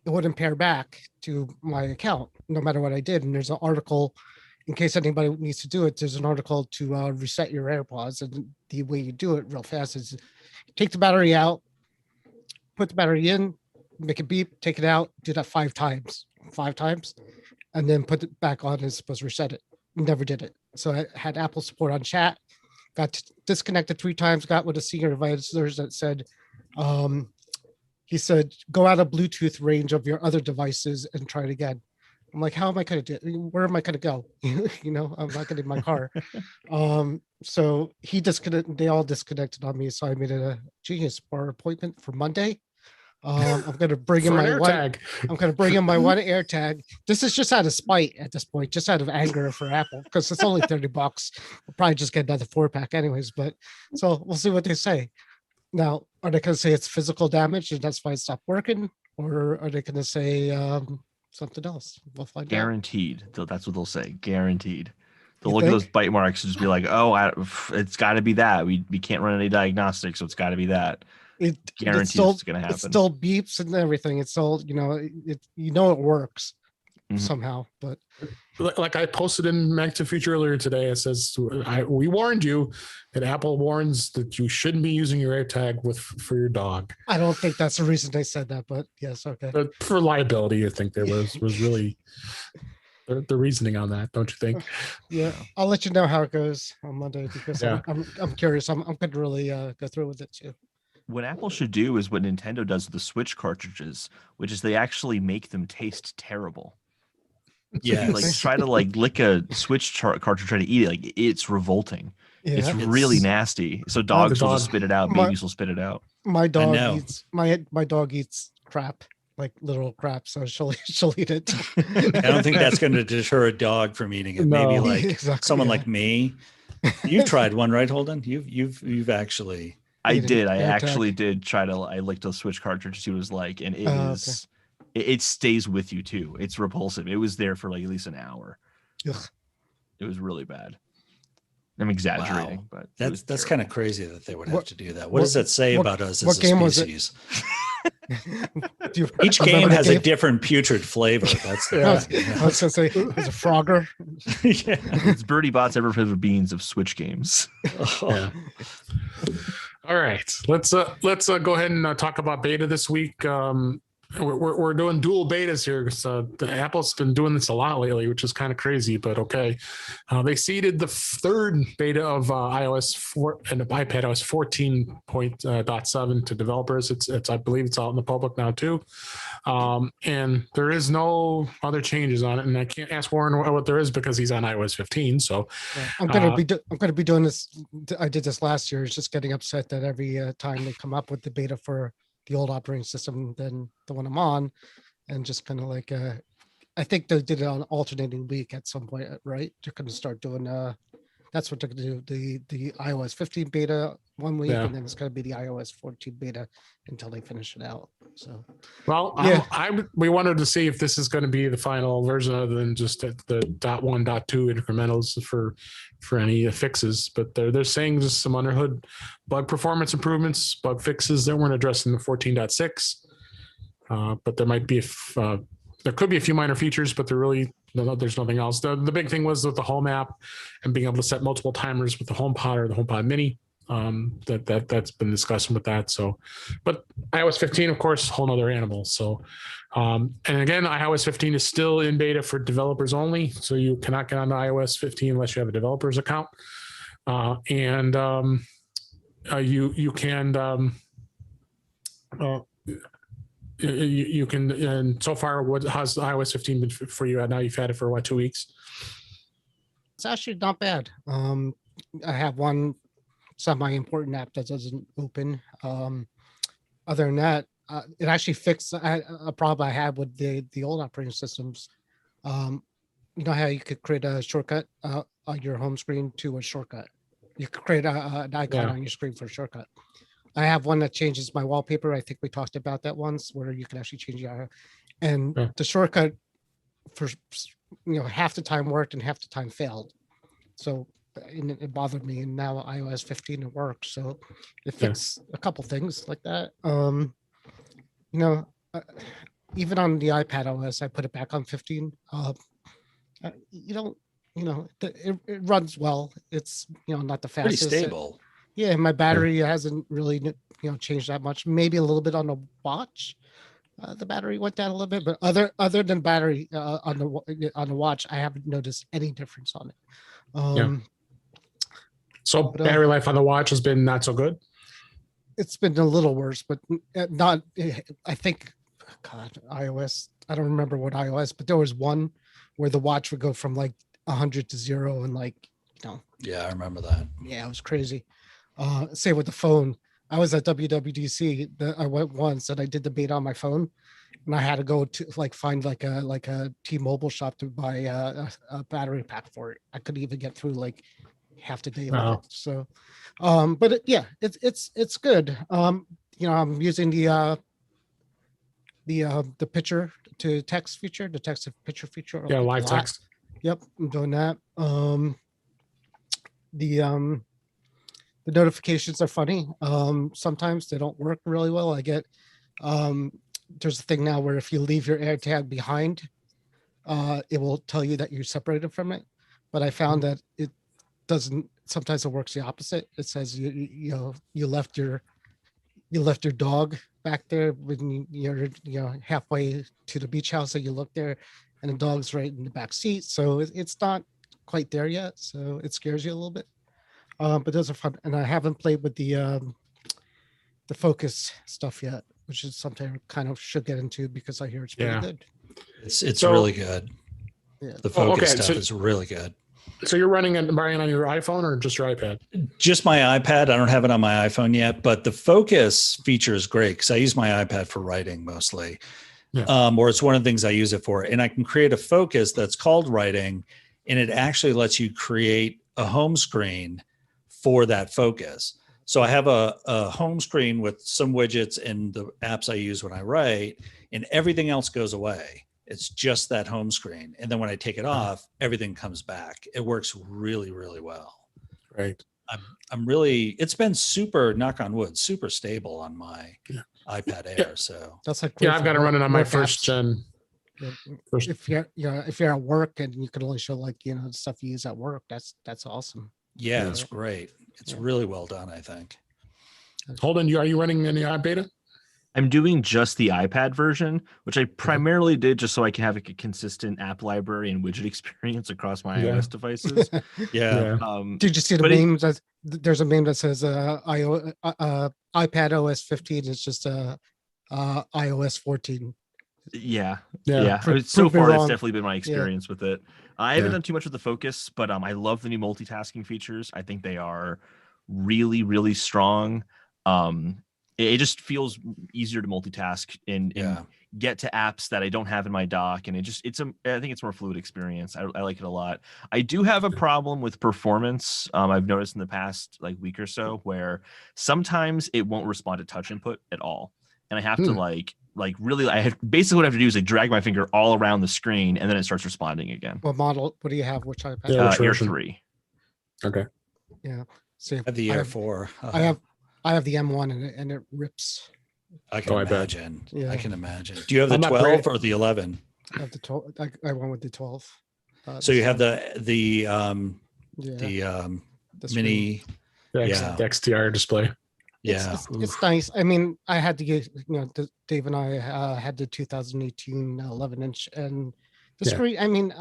it wouldn't pair back to my account, no matter what I did. And there's an article, in case anybody needs to do it, there's an article to reset your AirPods, and the way you do it real fast is take the battery out, put the battery in, make it beep, take it out, do that 5 times, and then put it back on and it's supposed to reset it. Never did it. So I had Apple support on chat, got disconnected 3 times, got with a senior advisor that said, he said, go out of Bluetooth range of your other devices and try it again. I'm like, how am I going to do it? Where am I going to go? I'm not getting in my car. So he disconnected, they all disconnected on me. So I made a Genius Bar appointment for Monday. I'm going to bring in my one. I'm going to bring in my one AirTag. This is just out of spite at this point, just out of anger for Apple, because it's only $30. We'll probably just get another 4-pack anyways. But so we'll see what they say. Now, are they going to say it's physical damage and that's why it stopped working, or are they going to say something else? We'll find Guaranteed. out. That's what they'll say. Guaranteed. They'll look at those bite marks and just be like, "Oh, it's got to be that. We can't run any diagnostics, so it's got to be that." It guarantees it's going to happen. It still beeps and everything. It's still, it works somehow. But like I posted in Back to the Future earlier today, it says we warned you, and Apple warns that you shouldn't be using your AirTag for your dog. I don't think that's the reason they said that, but yes, okay. But for liability, I think there was really the reasoning on that, don't you think? Yeah, I'll let you know how it goes on Monday, because I'm curious. I'm going to really go through with it too. What Apple should do is what Nintendo does with the Switch cartridges, which is they actually make them taste terrible. Yeah, like try to lick a Switch cartridge, try to eat it. Like it's revolting. Yeah, it's really nasty. So dogs will just spit it out. Babies will spit it out. My dog eats my dog eats crap, like literal crap. So she'll eat it. I don't think that's going to deter a dog from eating it. No. Maybe like someone like me. You've tried one, right, Holden? You've actually. I did. I actually did try to. I licked a Switch cartridge to see what it was like, and it is. Okay. It stays with you too. It's repulsive. It was there for like at least an hour. Ugh. It was really bad. I'm exaggerating, but that's kind of crazy that they would have to do that. What does that say about us as a species? Each game has a different putrid flavor. That's I was going to say, it's a Frogger. Yeah. It's Birdie Bot's ever favorite beans of Switch games. Yeah. All right, let's go ahead and talk about beta this week. We're doing dual betas here because Apple's been doing this a lot lately, which is kind of crazy, but okay. They seeded the third beta of iOS 4 and iPad OS 14.7 to developers. It's I believe it's out in the public now too, and there is no other changes on it. And I can't ask Warren what there is because he's on iOS 15. So yeah, I'm gonna be doing this. I did this last year. It's just getting upset that every time they come up with the beta for the old operating system than the one I'm on, and just kind of like I think they did it on alternating week at some point, right? They're going to start doing that's what they're going to do, the iOS 15 beta one week, and then it's going to be the iOS 14 beta until they finish it out. So well, yeah, we wanted to see if this is going to be the final version other than just the .1, .2 incrementals for any fixes, but they're saying just some under hood bug performance improvements, bug fixes that weren't addressed in the 14.6. But there might be there could be a few minor features, but there's nothing else. The big thing was with the home app and being able to set multiple timers with the HomePod or the HomePod Mini. That's been discussed with that. So, but iOS 15, of course, whole nother animal. So, and again, iOS 15 is still in beta for developers only. So you cannot get on iOS 15 unless you have a developer's account. You can. You can, and so far, how's iOS 15 been for you? Now you've had it for what, 2 weeks? It's actually not bad. I have one semi-important app that doesn't open. Other than that, it actually fixed a problem I had with the old operating systems. You know how you could create a shortcut on your home screen to a shortcut. You could create an icon on your screen for a shortcut. I have one that changes my wallpaper. I think we talked about that once, where you can actually change the the shortcut for half the time worked and half the time failed. So it bothered me, and now iOS 15 it works. So it fixed a couple things like that. Even on the iPad OS, I put it back on 15. It runs well. It's not the fastest. Pretty stable. Yeah, my battery hasn't really changed that much. Maybe a little bit on the watch. The battery went down a little bit, but other than battery on the watch, I haven't noticed any difference on it. So battery life on the watch has been not so good. It's been a little worse, but not. I think, God, iOS. I don't remember what iOS, but there was one where the watch would go from like 100 to 0 and Yeah, I remember that. Yeah, it was crazy. Same with the phone. I was at WWDC. I went once and I did the beta on my phone, and I had to go to find like a T-Mobile shop to buy a battery pack for it. I couldn't even get through half the day with it. So, but it's good. I'm using the picture to text feature, the text to picture feature. Yeah, live text. Yep, I'm doing that. The notifications are funny. Sometimes they don't work really well. I get there's a thing now where if you leave your AirTag behind, it will tell you that you're separated from it. But I found that it doesn't. Sometimes it works the opposite. It says you left your dog back there when you're halfway to the beach house, and you look there, and the dog's right in the back seat. So it's not quite there yet. So it scares you a little bit. But those are fun, and I haven't played with the focus stuff yet, which is something I kind of should get into because I hear it's pretty good. It's really good. Yeah. The focus stuff is really good. So you're running it, Brian, on your iPhone or just your iPad? Just my iPad. I don't have it on my iPhone yet, but the focus feature is great because I use my iPad for writing mostly, or it's one of the things I use it for. And I can create a focus that's called writing, and it actually lets you create a home screen for that focus. So I have a home screen with some widgets and the apps I use when I write, and everything else goes away. It's just that home screen. And then when I take it off, everything comes back. It works really, really well. Right. I'm really, it's been super, knock on wood, super stable on my iPad Air. So that's like, I've got it running on my first gen. If you're at work and you can only show the stuff you use at work, that's awesome. Yeah, it's great. It's really well done, I think. Holden, are you running any beta? I'm doing just the iPad version, which I primarily did just so I can have a consistent app library and widget experience across my iOS devices. Yeah. Did you see the memes? There's a meme that says iPad OS 15 is just iOS 14. Yeah. So Prove me far, that's wrong. definitely been my experience with it. I haven't done too much with the Focus, but I love the new multitasking features. I think they are really, really strong. It just feels easier to multitask and get to apps that I don't have in my dock. And I think it's a more fluid experience. I like it a lot. I do have a problem with performance. I've noticed in the past week or so where sometimes it won't respond to touch input at all. And I have to basically what I have to do is drag my finger all around the screen and then it starts responding again. What do you have? Which iPad? Air 3. Okay. Yeah. So I have the Air 4. I have the M1 and it rips. I can imagine. Yeah. I can imagine. Do you have the 12 or the 11? I have the 12. I went with the 12. So you have the mini the XDR display. Yeah, it's nice. I mean, I had to get, Dave and I had the 2018 11-inch, and the screen. I mean,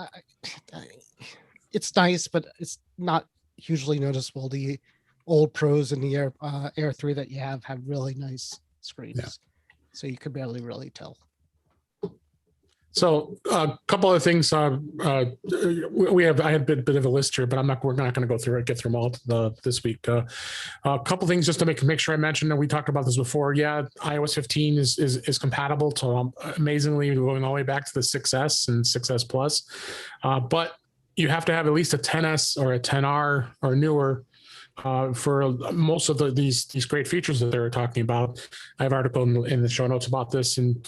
it's nice, but it's not hugely noticeable. The old Pros and the Air 3 that you have really nice screens, so you could barely really tell. So a couple of things. I had a bit of a list here, but we're not going to get through them all this week. A couple things just to make sure I mentioned that we talked about this before. Yeah, iOS 15 is compatible to amazingly going all the way back to the 6S and 6S Plus, but you have to have at least a 10S or a 10R or newer for most of these great features that they're talking about. I have an article in the show notes about this, and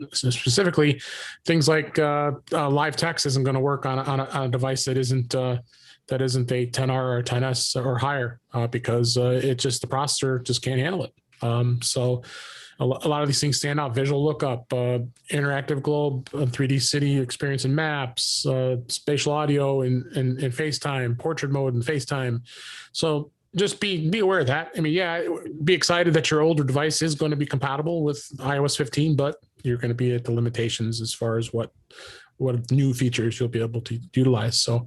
specifically things like live text isn't going to work on a device that isn't a 10R or 10S or higher because the processor just can't handle it. So a lot of these things stand out. Visual lookup, interactive globe, 3D city experience in maps, spatial audio in FaceTime, portrait mode in FaceTime. So just be aware of that. I mean, be excited that your older device is going to be compatible with iOS 15, but you're going to be at the limitations as far as what new features you'll be able to utilize. So,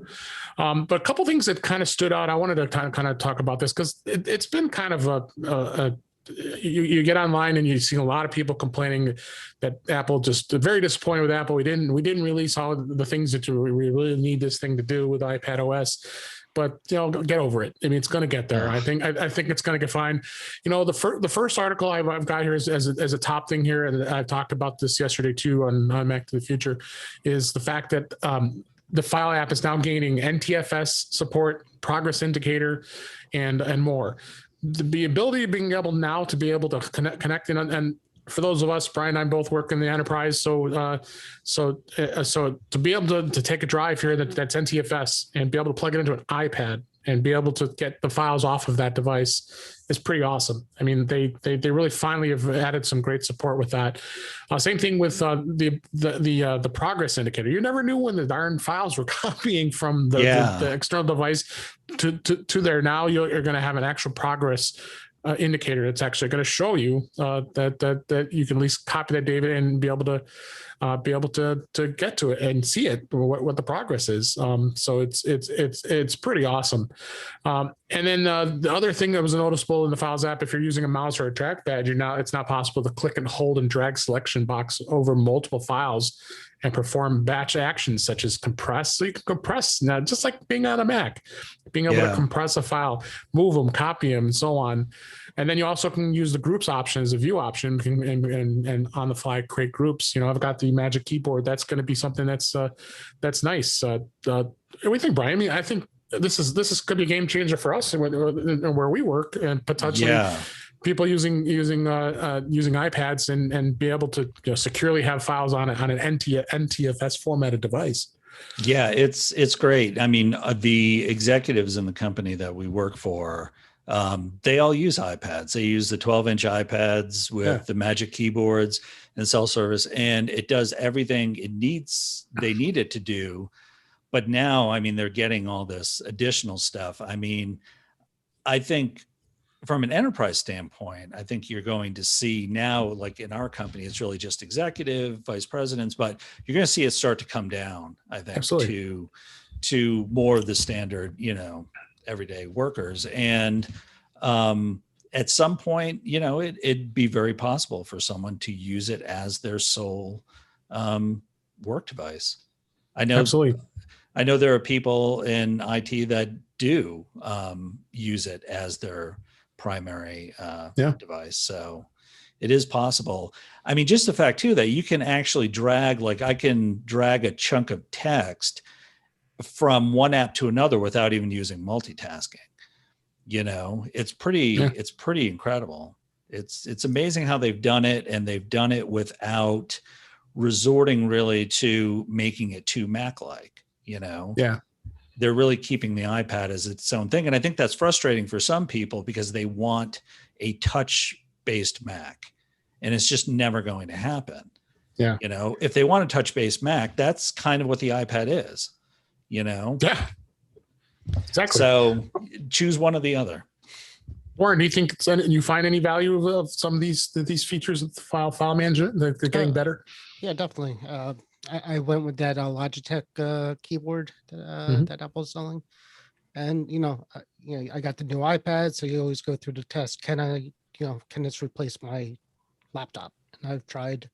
but a couple things that kind of stood out. I wanted to kind of talk about this because it's been kind of you get online and you see a lot of people complaining that Apple just very disappointed with Apple. We didn't release all the things that we really need this thing to do with iPad OS, but get over it. I mean, it's going to get there. I think it's going to get fine. The first article I've got here as a top thing here, and I talked about this yesterday too on Mac to the Future, is the fact that the File app is now gaining NTFS support, progress indicator, and more. The ability of being able now to be able to connect and for those of us, Brian and I both work in the enterprise. So to be able to take a drive here that's NTFS and be able to plug it into an iPad and be able to get the files off of that device is pretty awesome. I mean, they really finally have added some great support with that. Same thing with the progress indicator. You never knew when the darn files were copying from the external device to there. Now you're going to have an actual progress indicator that's actually going to show you that you can at least copy that data and be able to get to it and see it what the progress is. So it's pretty awesome. And then the other thing that was noticeable in the Files app, if you're using a mouse or a trackpad, it's now possible to click and hold and drag selection box over multiple files and perform batch actions such as compress. So you can compress now, just like being on a Mac, being able to compress a file, move them, copy them, and so on. And then you also can use the groups option as a view option and on the fly create groups. I've got the Magic Keyboard. That's going to be something that's nice. What do you think, Brian? I mean, I think this could be a game changer for us where we work, and potentially people using iPads and be able to securely have files on an NTFS formatted device. Yeah, it's great. I mean, the executives in the company that we work for, they all use iPads. They use the 12-inch iPads with the Magic Keyboards and self-service, and it does everything they need it to do. But now, I mean, they're getting all this additional stuff. I mean, I think from an enterprise standpoint, I think you're going to see now, like in our company, it's really just executive, vice presidents, but you're going to see it start to come down, I think, Absolutely. to more of the standard, everyday workers. And at some point, it'd be very possible for someone to use it as their sole work device. Absolutely. I know there are people in IT that do use it as their primary device. So it is possible. I mean, just the fact too, that you can actually I can drag a chunk of text from one app to another without even using multitasking. It's pretty incredible. It's amazing how they've done it, and they've done it without resorting really to making it too Mac-like, Yeah. They're really keeping the iPad as its own thing. And I think that's frustrating for some people because they want a touch-based Mac, and it's just never going to happen. Yeah. If they want a touch-based Mac, that's kind of what the iPad is, Yeah. Exactly. So choose one or the other. Warren, do you think you find any value of some of these features of file management? They're getting better. Yeah, definitely. I went with that Logitech keyboard that Apple's selling, and I got the new iPad, so you always go through the test. Can this replace my laptop? And I've tried.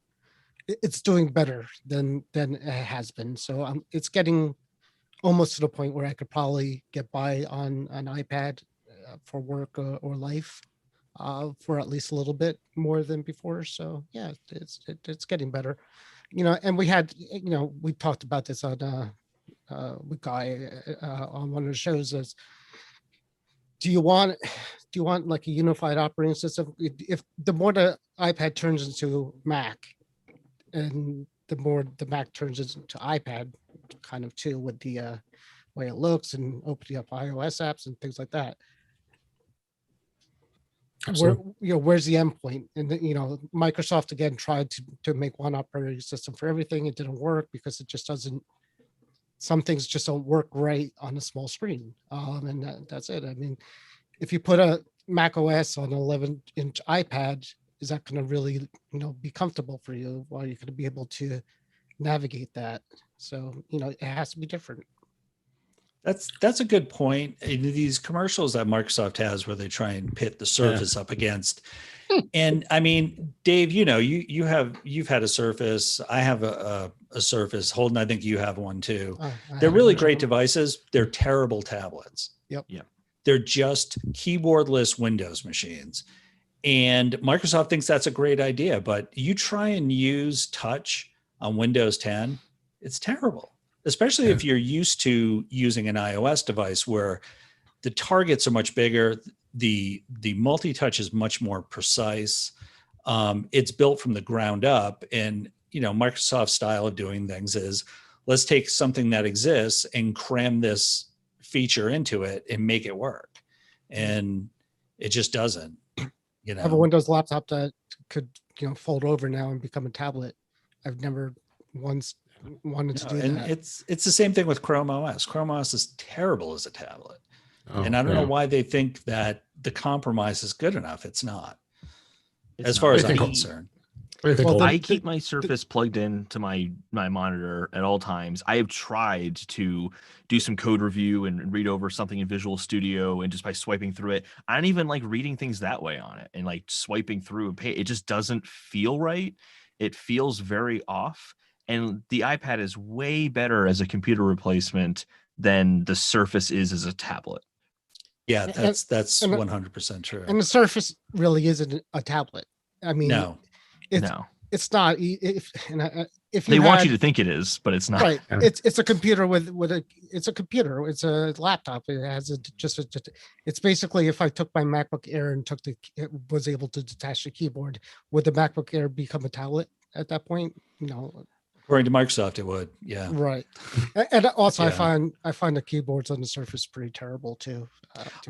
It's doing better than it has been. So it's getting almost to the point where I could probably get by on an iPad for work or life for at least a little bit more than before. So yeah, it's getting better. And we had, we talked about this on with Guy on one of the shows. Is do you want like a unified operating system? If the more the iPad turns into Mac, and the more the Mac turns into iPad, kind of too, with the way it looks and opening up iOS apps and things like that. Where's the end point? And Microsoft again tried to make one operating system for everything. It didn't work because it just doesn't. Some things just don't work right on a small screen, and that's it. I mean, if you put a Mac OS on an 11-inch iPad, is that going to really be comfortable for you? Are you going to be able to navigate that? So it has to be different. That's a good point. These commercials that Microsoft has where they try and pit the Surface up against. And I mean, Dave, you've had a Surface. I have a Surface. Holden, I think you have one too. They're really great devices. They're terrible tablets. Yep. They're just keyboardless Windows machines. And Microsoft thinks that's a great idea, but you try and use touch on Windows 10, it's terrible. Especially if you're used to using an iOS device where the targets are much bigger, the multi-touch is much more precise. It's built from the ground up, and Microsoft's style of doing things is let's take something that exists and cram this feature into it and make it work, and it just doesn't. I have a Windows laptop that could fold over now and become a tablet. I've never once wanted to do and that. It's the same thing with Chrome OS. Chrome OS is terrible as a tablet. And I don't know why they think that the compromise is good enough. It's not, as far as I'm concerned. I keep my Surface plugged into my monitor at all times. I have tried to do some code review and read over something in Visual Studio, and just by swiping through it, I don't even like reading things that way on it, and like swiping through a page. It just doesn't feel right. It feels very off. And the iPad is way better as a computer replacement than the Surface is as a tablet. Yeah, that's 100% true. And the Surface really isn't a tablet. I mean, it's not. If they want you to think it is, but it's not. Right. It's a computer with it's a computer. It's a laptop. It has it's basically, if I took my MacBook Air and was able to detach the keyboard, would the MacBook Air become a tablet at that point? According to Microsoft, it would. Yeah. Right. And also, I find the keyboards on the Surface pretty terrible too.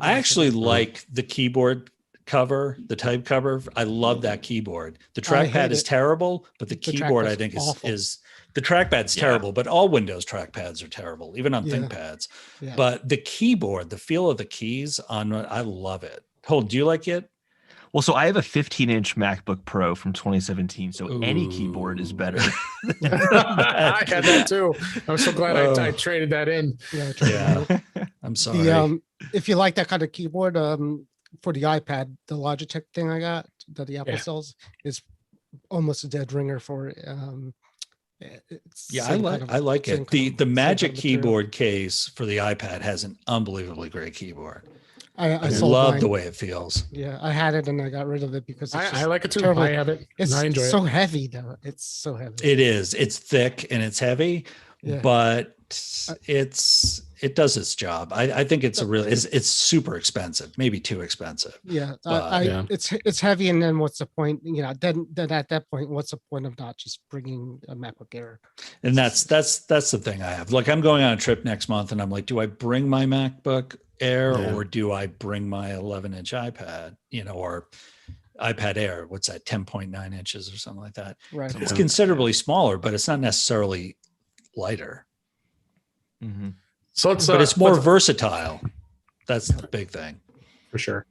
I actually like the keyboard cover, the type cover. I love that keyboard. The trackpad is terrible, but the keyboard I think is the trackpad's terrible, but all Windows trackpads are terrible, even on ThinkPads. Yeah. But the keyboard, the feel of the keys on, I love it. Hold, do you like it? Well, so I have a 15-inch MacBook Pro from 2017, so any keyboard is better. I had that too. I'm so glad I traded that in. Yeah. I'm sorry. If you like that kind of keyboard, for the iPad, the Logitech thing I got that the Apple sells is almost a dead ringer for I like it. The Magic Keyboard case for the iPad has an unbelievably great keyboard. I love the way it feels. Yeah, I had it and I got rid of it because I like it too. Terrible. I have it. It's I enjoy so it. heavy though. It's so heavy. It is. It's thick and it's heavy, but it does its job. I think it's super expensive, maybe too expensive. Yeah, it's heavy, and then what's the point? Then at that point, what's the point of not just bringing a MacBook Air? And that's the thing I have. Like, I'm going on a trip next month, and I'm like, do I bring my MacBook Air or do I bring my 11-inch iPad? Or iPad Air? What's that? 10.9 inches or something like that. Right. It's considerably smaller, but it's not necessarily lighter. Mm-hmm. So but it's more versatile. That's the big thing, for sure.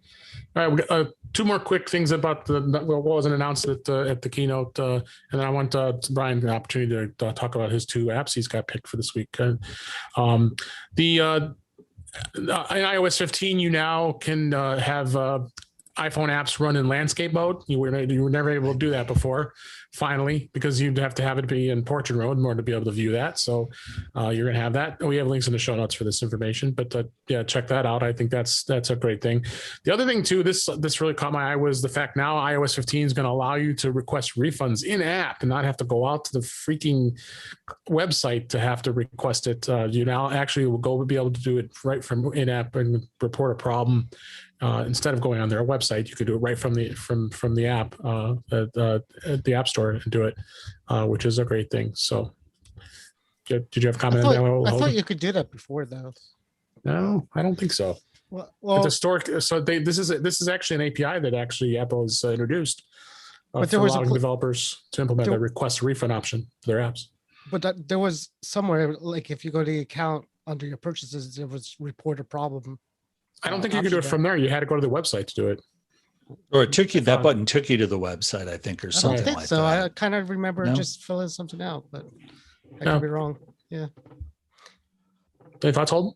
All right, we got two more quick things about what wasn't announced at the keynote, and then I want Brian the opportunity to talk about his two apps he's got picked for this week. In iOS 15, you now can have iPhone apps run in landscape mode. You were never able to do that before, finally, because you'd have to have it be in portrait mode in order to be able to view that. So you're going to have that. We have links in the show notes for this information, but check that out. I think that's a great thing. The other thing too, this really caught my eye, was the fact now iOS 15 is going to allow you to request refunds in app and not have to go out to the freaking website to have to request it. You now actually will be able to do it right from in app and report a problem. Instead of going on their website, you could do it right from the app, at the App Store, and do it, which is a great thing. So, did you have a comment on that? I thought you could do that before, though. No, I don't think so. Well, the store. So this is actually an API that actually Apple has introduced, but for allowing developers to implement a request refund option for their apps. But there was somewhere, like if you go to the account under your purchases, there was report a problem. I don't think you could do it from there. You had to go to the website to do it. Or it took you, that button took you to the website, I think, or something like that. So I kind of remember just filling something out, but I could be wrong. Yeah. Any thoughts, Holden?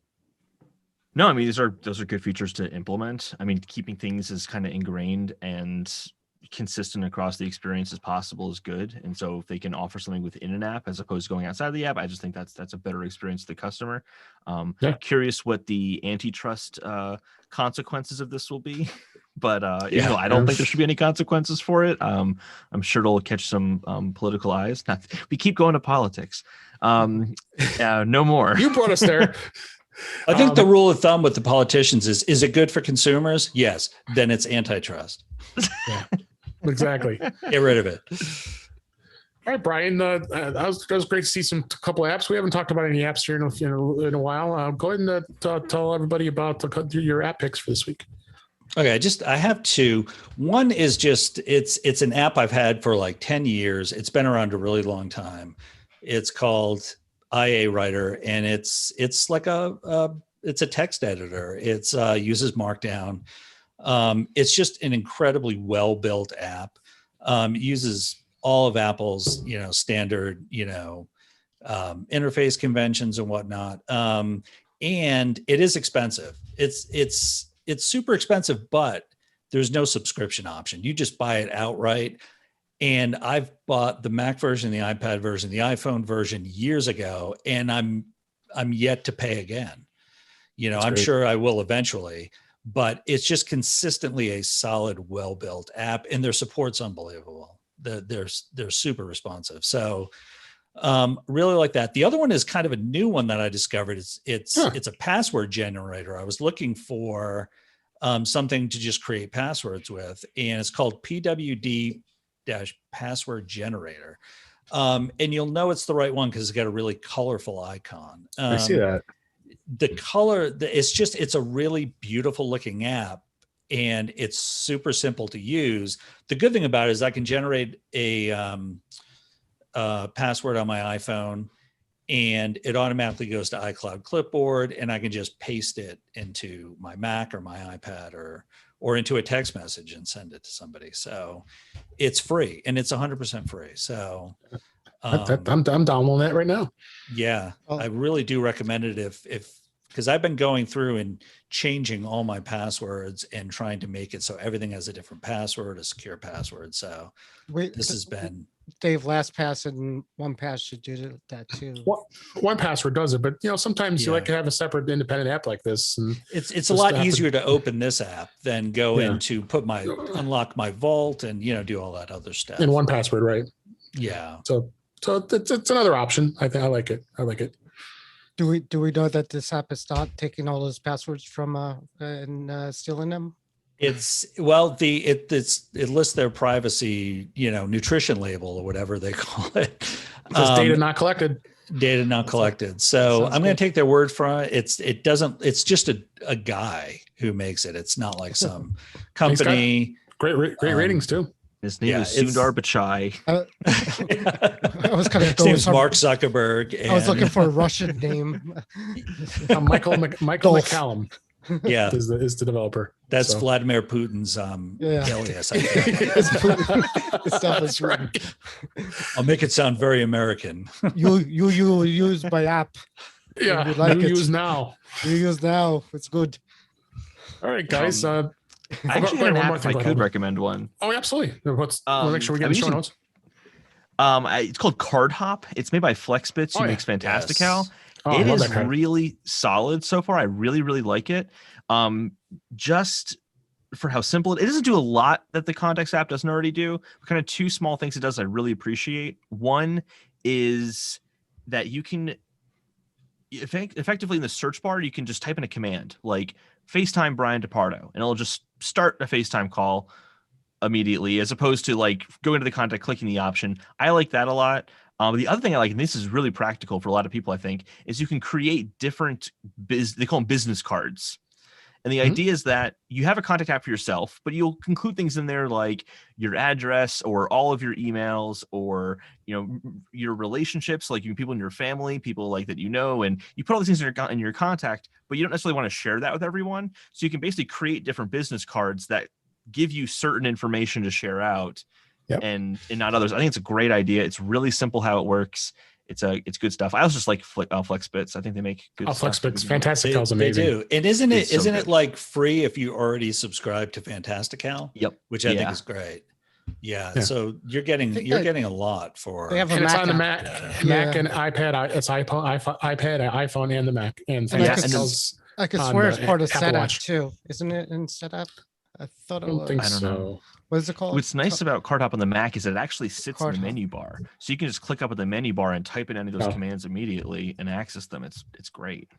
No, I mean, those are good features to implement. I mean, keeping things as kind of ingrained and consistent across the experience as possible is good. And so if they can offer something within an app as opposed to going outside of the app, I just think that's a better experience to the customer. Curious what the antitrust consequences of this will be. But I don't think there should be any consequences for it. I'm sure it'll catch some political eyes. We keep going to politics. No more. You brought us there. I think the rule of thumb with the politicians is it good for consumers? Yes. Then it's antitrust. Yeah, exactly. Get rid of it. All right, Brian. That was great to see a couple of apps. We haven't talked about any apps here in a while. Go ahead and tell everybody about your app picks for this week. Okay, I have two. One is just it's an app I've had for like 10 years. It's been around a really long time. It's called IA Writer, and it's like it's a text editor. It's uses Markdown. It's just an incredibly well-built app. It uses all of Apple's standard interface conventions and whatnot. And it is expensive. It's super expensive, but there's no subscription option. You just buy it outright. And I've bought the Mac version, the iPad version, the iPhone version years ago, and I'm yet to pay again. I'm sure I will eventually, but it's just consistently a solid, well-built app, and their support's unbelievable. They're super responsive. So really like that. The other one is kind of a new one that I discovered. It's a password generator. I was looking for something to just create passwords with, and it's called PWD-password generator. And you'll know it's the right one because it's got a really colorful icon. I see that. The color, it's a really beautiful looking app, and it's super simple to use. The good thing about it is I can generate a password on my iPhone, and it automatically goes to iCloud Clipboard, and I can just paste it into my Mac or my iPad or or into a text message and send it to somebody. So it's free, and it's 100% free. So I'm downloading that right now. yeah, I really do recommend it if because I've been going through and changing all my passwords and trying to make it so everything has a different password, a secure password. So this has been Dave, LastPass and OnePass should do that too. One password does it, but sometimes you like to have a separate independent app like this. And it's a lot easier to open this app than go into unlock my vault and do all that other stuff. In one password, right? Yeah. So it's another option. I think I like it. Do we know that this app is not taking all those passwords from and stealing them? It lists their privacy, nutrition label or whatever they call it. Data not collected. Data not collected. So I'm going to take their word for it. It's just a guy who makes it. It's not like some company. Great ratings too. His name is Sundar Pichai. I was kind of his name's Mark Zuckerberg. I was looking for a Russian name. Michael McCallum. Yeah, is the developer. That's Vladimir Putin's alias. I think. That's right. I'll make it sound very American. You use my app. Yeah, you use now. You use now. It's good. All right, guys. I actually had an app if I could recommend one. Oh, absolutely. We'll make sure we get the show notes. It's called Card Hop. It's made by FlexBits, who makes Fantastical. Yes. Oh, it is really solid so far. I really, really like it. Just for how simple it doesn't do a lot that the Contacts app doesn't already do. Kind of two small things it does I really appreciate. One is that you can effectively in the search bar, you can just type in a command like FaceTime Brian DePardo, and it'll just start a FaceTime call immediately, as opposed to like going to the contact, clicking the option. I like that a lot. The other thing I like, and this is really practical for a lot of people, I think, is you can create different they call them business cards. And the idea is that you have a contact app for yourself, but you'll include things in there like your address or all of your emails or, your relationships, like people in your family, people like that, and you put all these things in your contact, but you don't necessarily want to share that with everyone. So you can basically create different business cards that give you certain information to share out. Yep. And not others. I think it's a great idea. It's really simple how it works. It's good stuff. I also just like FlexBits. I think they make good stuff. FlexBits, Fantastical is amazing. They do. And isn't it like free if you already subscribe to Fantastical? Yep. Which I think is great. Yeah. So you're getting a lot for. They have it's on the Mac and iPad. It's iPad, iPhone, and the Mac. And I could swear it's part of Setup too, isn't it? In Setup, I thought it was. I don't know. What is it called? What's nice about Card Hop on the Mac is that it actually sits in the menu bar. So you can just click up at the menu bar and type in any of those commands immediately and access them. It's great.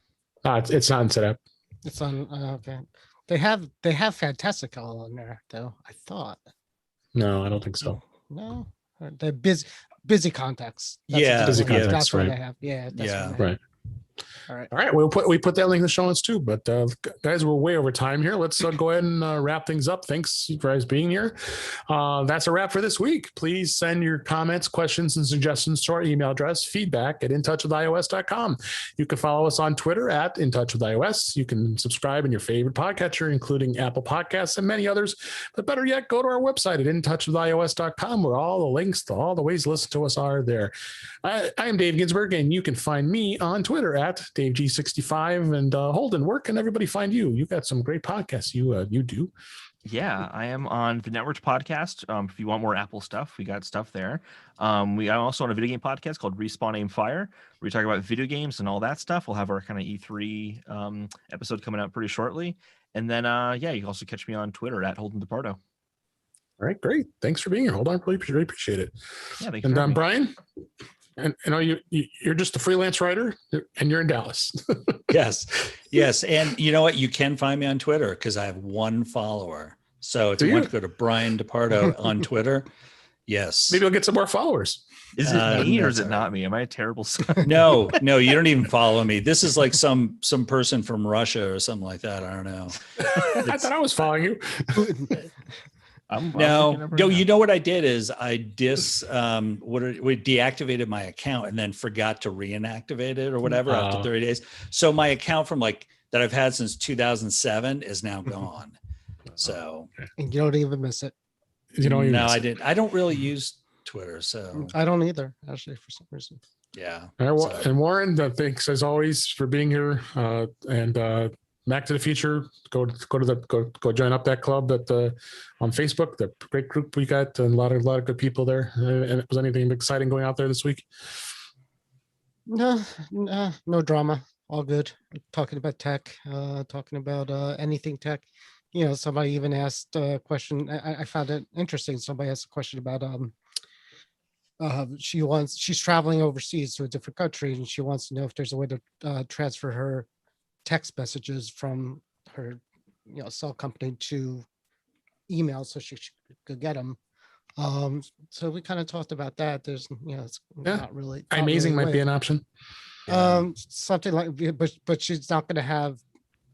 It's not in Setup. It's on okay. They have Fantastical on there though, I thought. No, I don't think so. No. They're busy contacts. Busy contacts. That's right. what they have. Yeah, right. All right. All right. We put that link in the show notes too. But guys, we're way over time here. Let's go ahead and wrap things up. Thanks you guys being here. That's a wrap for this week. Please send your comments, questions, and suggestions to our email address, feedback@intouchwithios.com. You can follow us on Twitter @intouchwithios. You can subscribe in your favorite podcatcher, including Apple Podcasts and many others. But better yet, go to our website at intouchwithios.com, where all the links to all the ways to listen to us are there. I am Dave Ginsburg, and you can find me on Twitter @DaveG65. And Holden, where can everybody find you? You got some great podcasts you do. Yeah, I am on the Networks podcast. If you want more Apple stuff, we got stuff there. I'm also on a video game podcast called Respawn Aim Fire, where we talk about video games and all that stuff. We'll have our kind of E3 episode coming out pretty shortly. And then, you can also catch me on Twitter @HoldenDePardo. All right, great. Thanks for being here. Hold on, really appreciate it. Yeah, thanks. And Brian, and you're just a freelance writer, and you're in Dallas. Yes. And you know what? You can find me on Twitter because I have one follower. So if you want to go to Brian DePardo on Twitter, yes. Maybe I'll get some more followers. Is it me or is it not me? Am I a terrible son? No, you don't even follow me. This is like some person from Russia or something like that. I don't know. I thought I was following you. No, you know what I did is I deactivated my account and then forgot to reinactivate it or whatever after 30 days. So my account from that I've had since 2007 is now gone. So And you don't even miss it. You know, no, I didn't. I don't really use Twitter, so I don't either, actually, for some reason. yeah. And Warren, thanks as always for being here. And Back to the Future, go join up that club on Facebook. The great group we got, and a lot of good people there. And was anything exciting going out there this week? No drama. All good. Talking about tech, talking about anything tech. You know, somebody even asked a question. I found it interesting. Somebody asked a question about she's traveling overseas to a different country, and she wants to know if there's a way to transfer her text messages from her cell company to email so she could get them. So we kind of talked about that. There's it's not really iMazing might be an option. Something like, but she's not going to have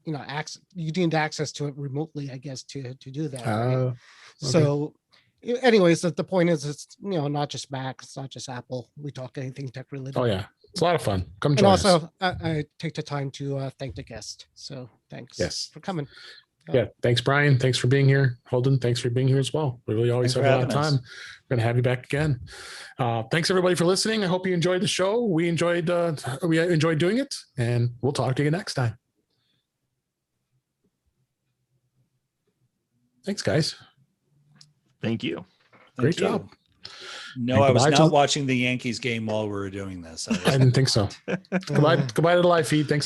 access. You need access to it remotely, I guess, to do that. Right? Okay. So anyways, the point is, it's not just Mac, it's not just Apple. We talk anything tech related. Oh yeah, it's a lot of fun. Come and join also us. I take the time to thank the guest. So thanks for coming. Yeah, thanks, Brian. Thanks for being here. Holden, thanks for being here as well. We really always have a lot of time. We're going to have you back again. Thanks everybody for listening. I hope you enjoyed the show. We enjoyed doing it, and we'll talk to you next time. Thanks, guys. Thank you. Great job. No, I was not watching the Yankees game while we were doing this. I didn't think so. Goodbye to the live feed. Thanks.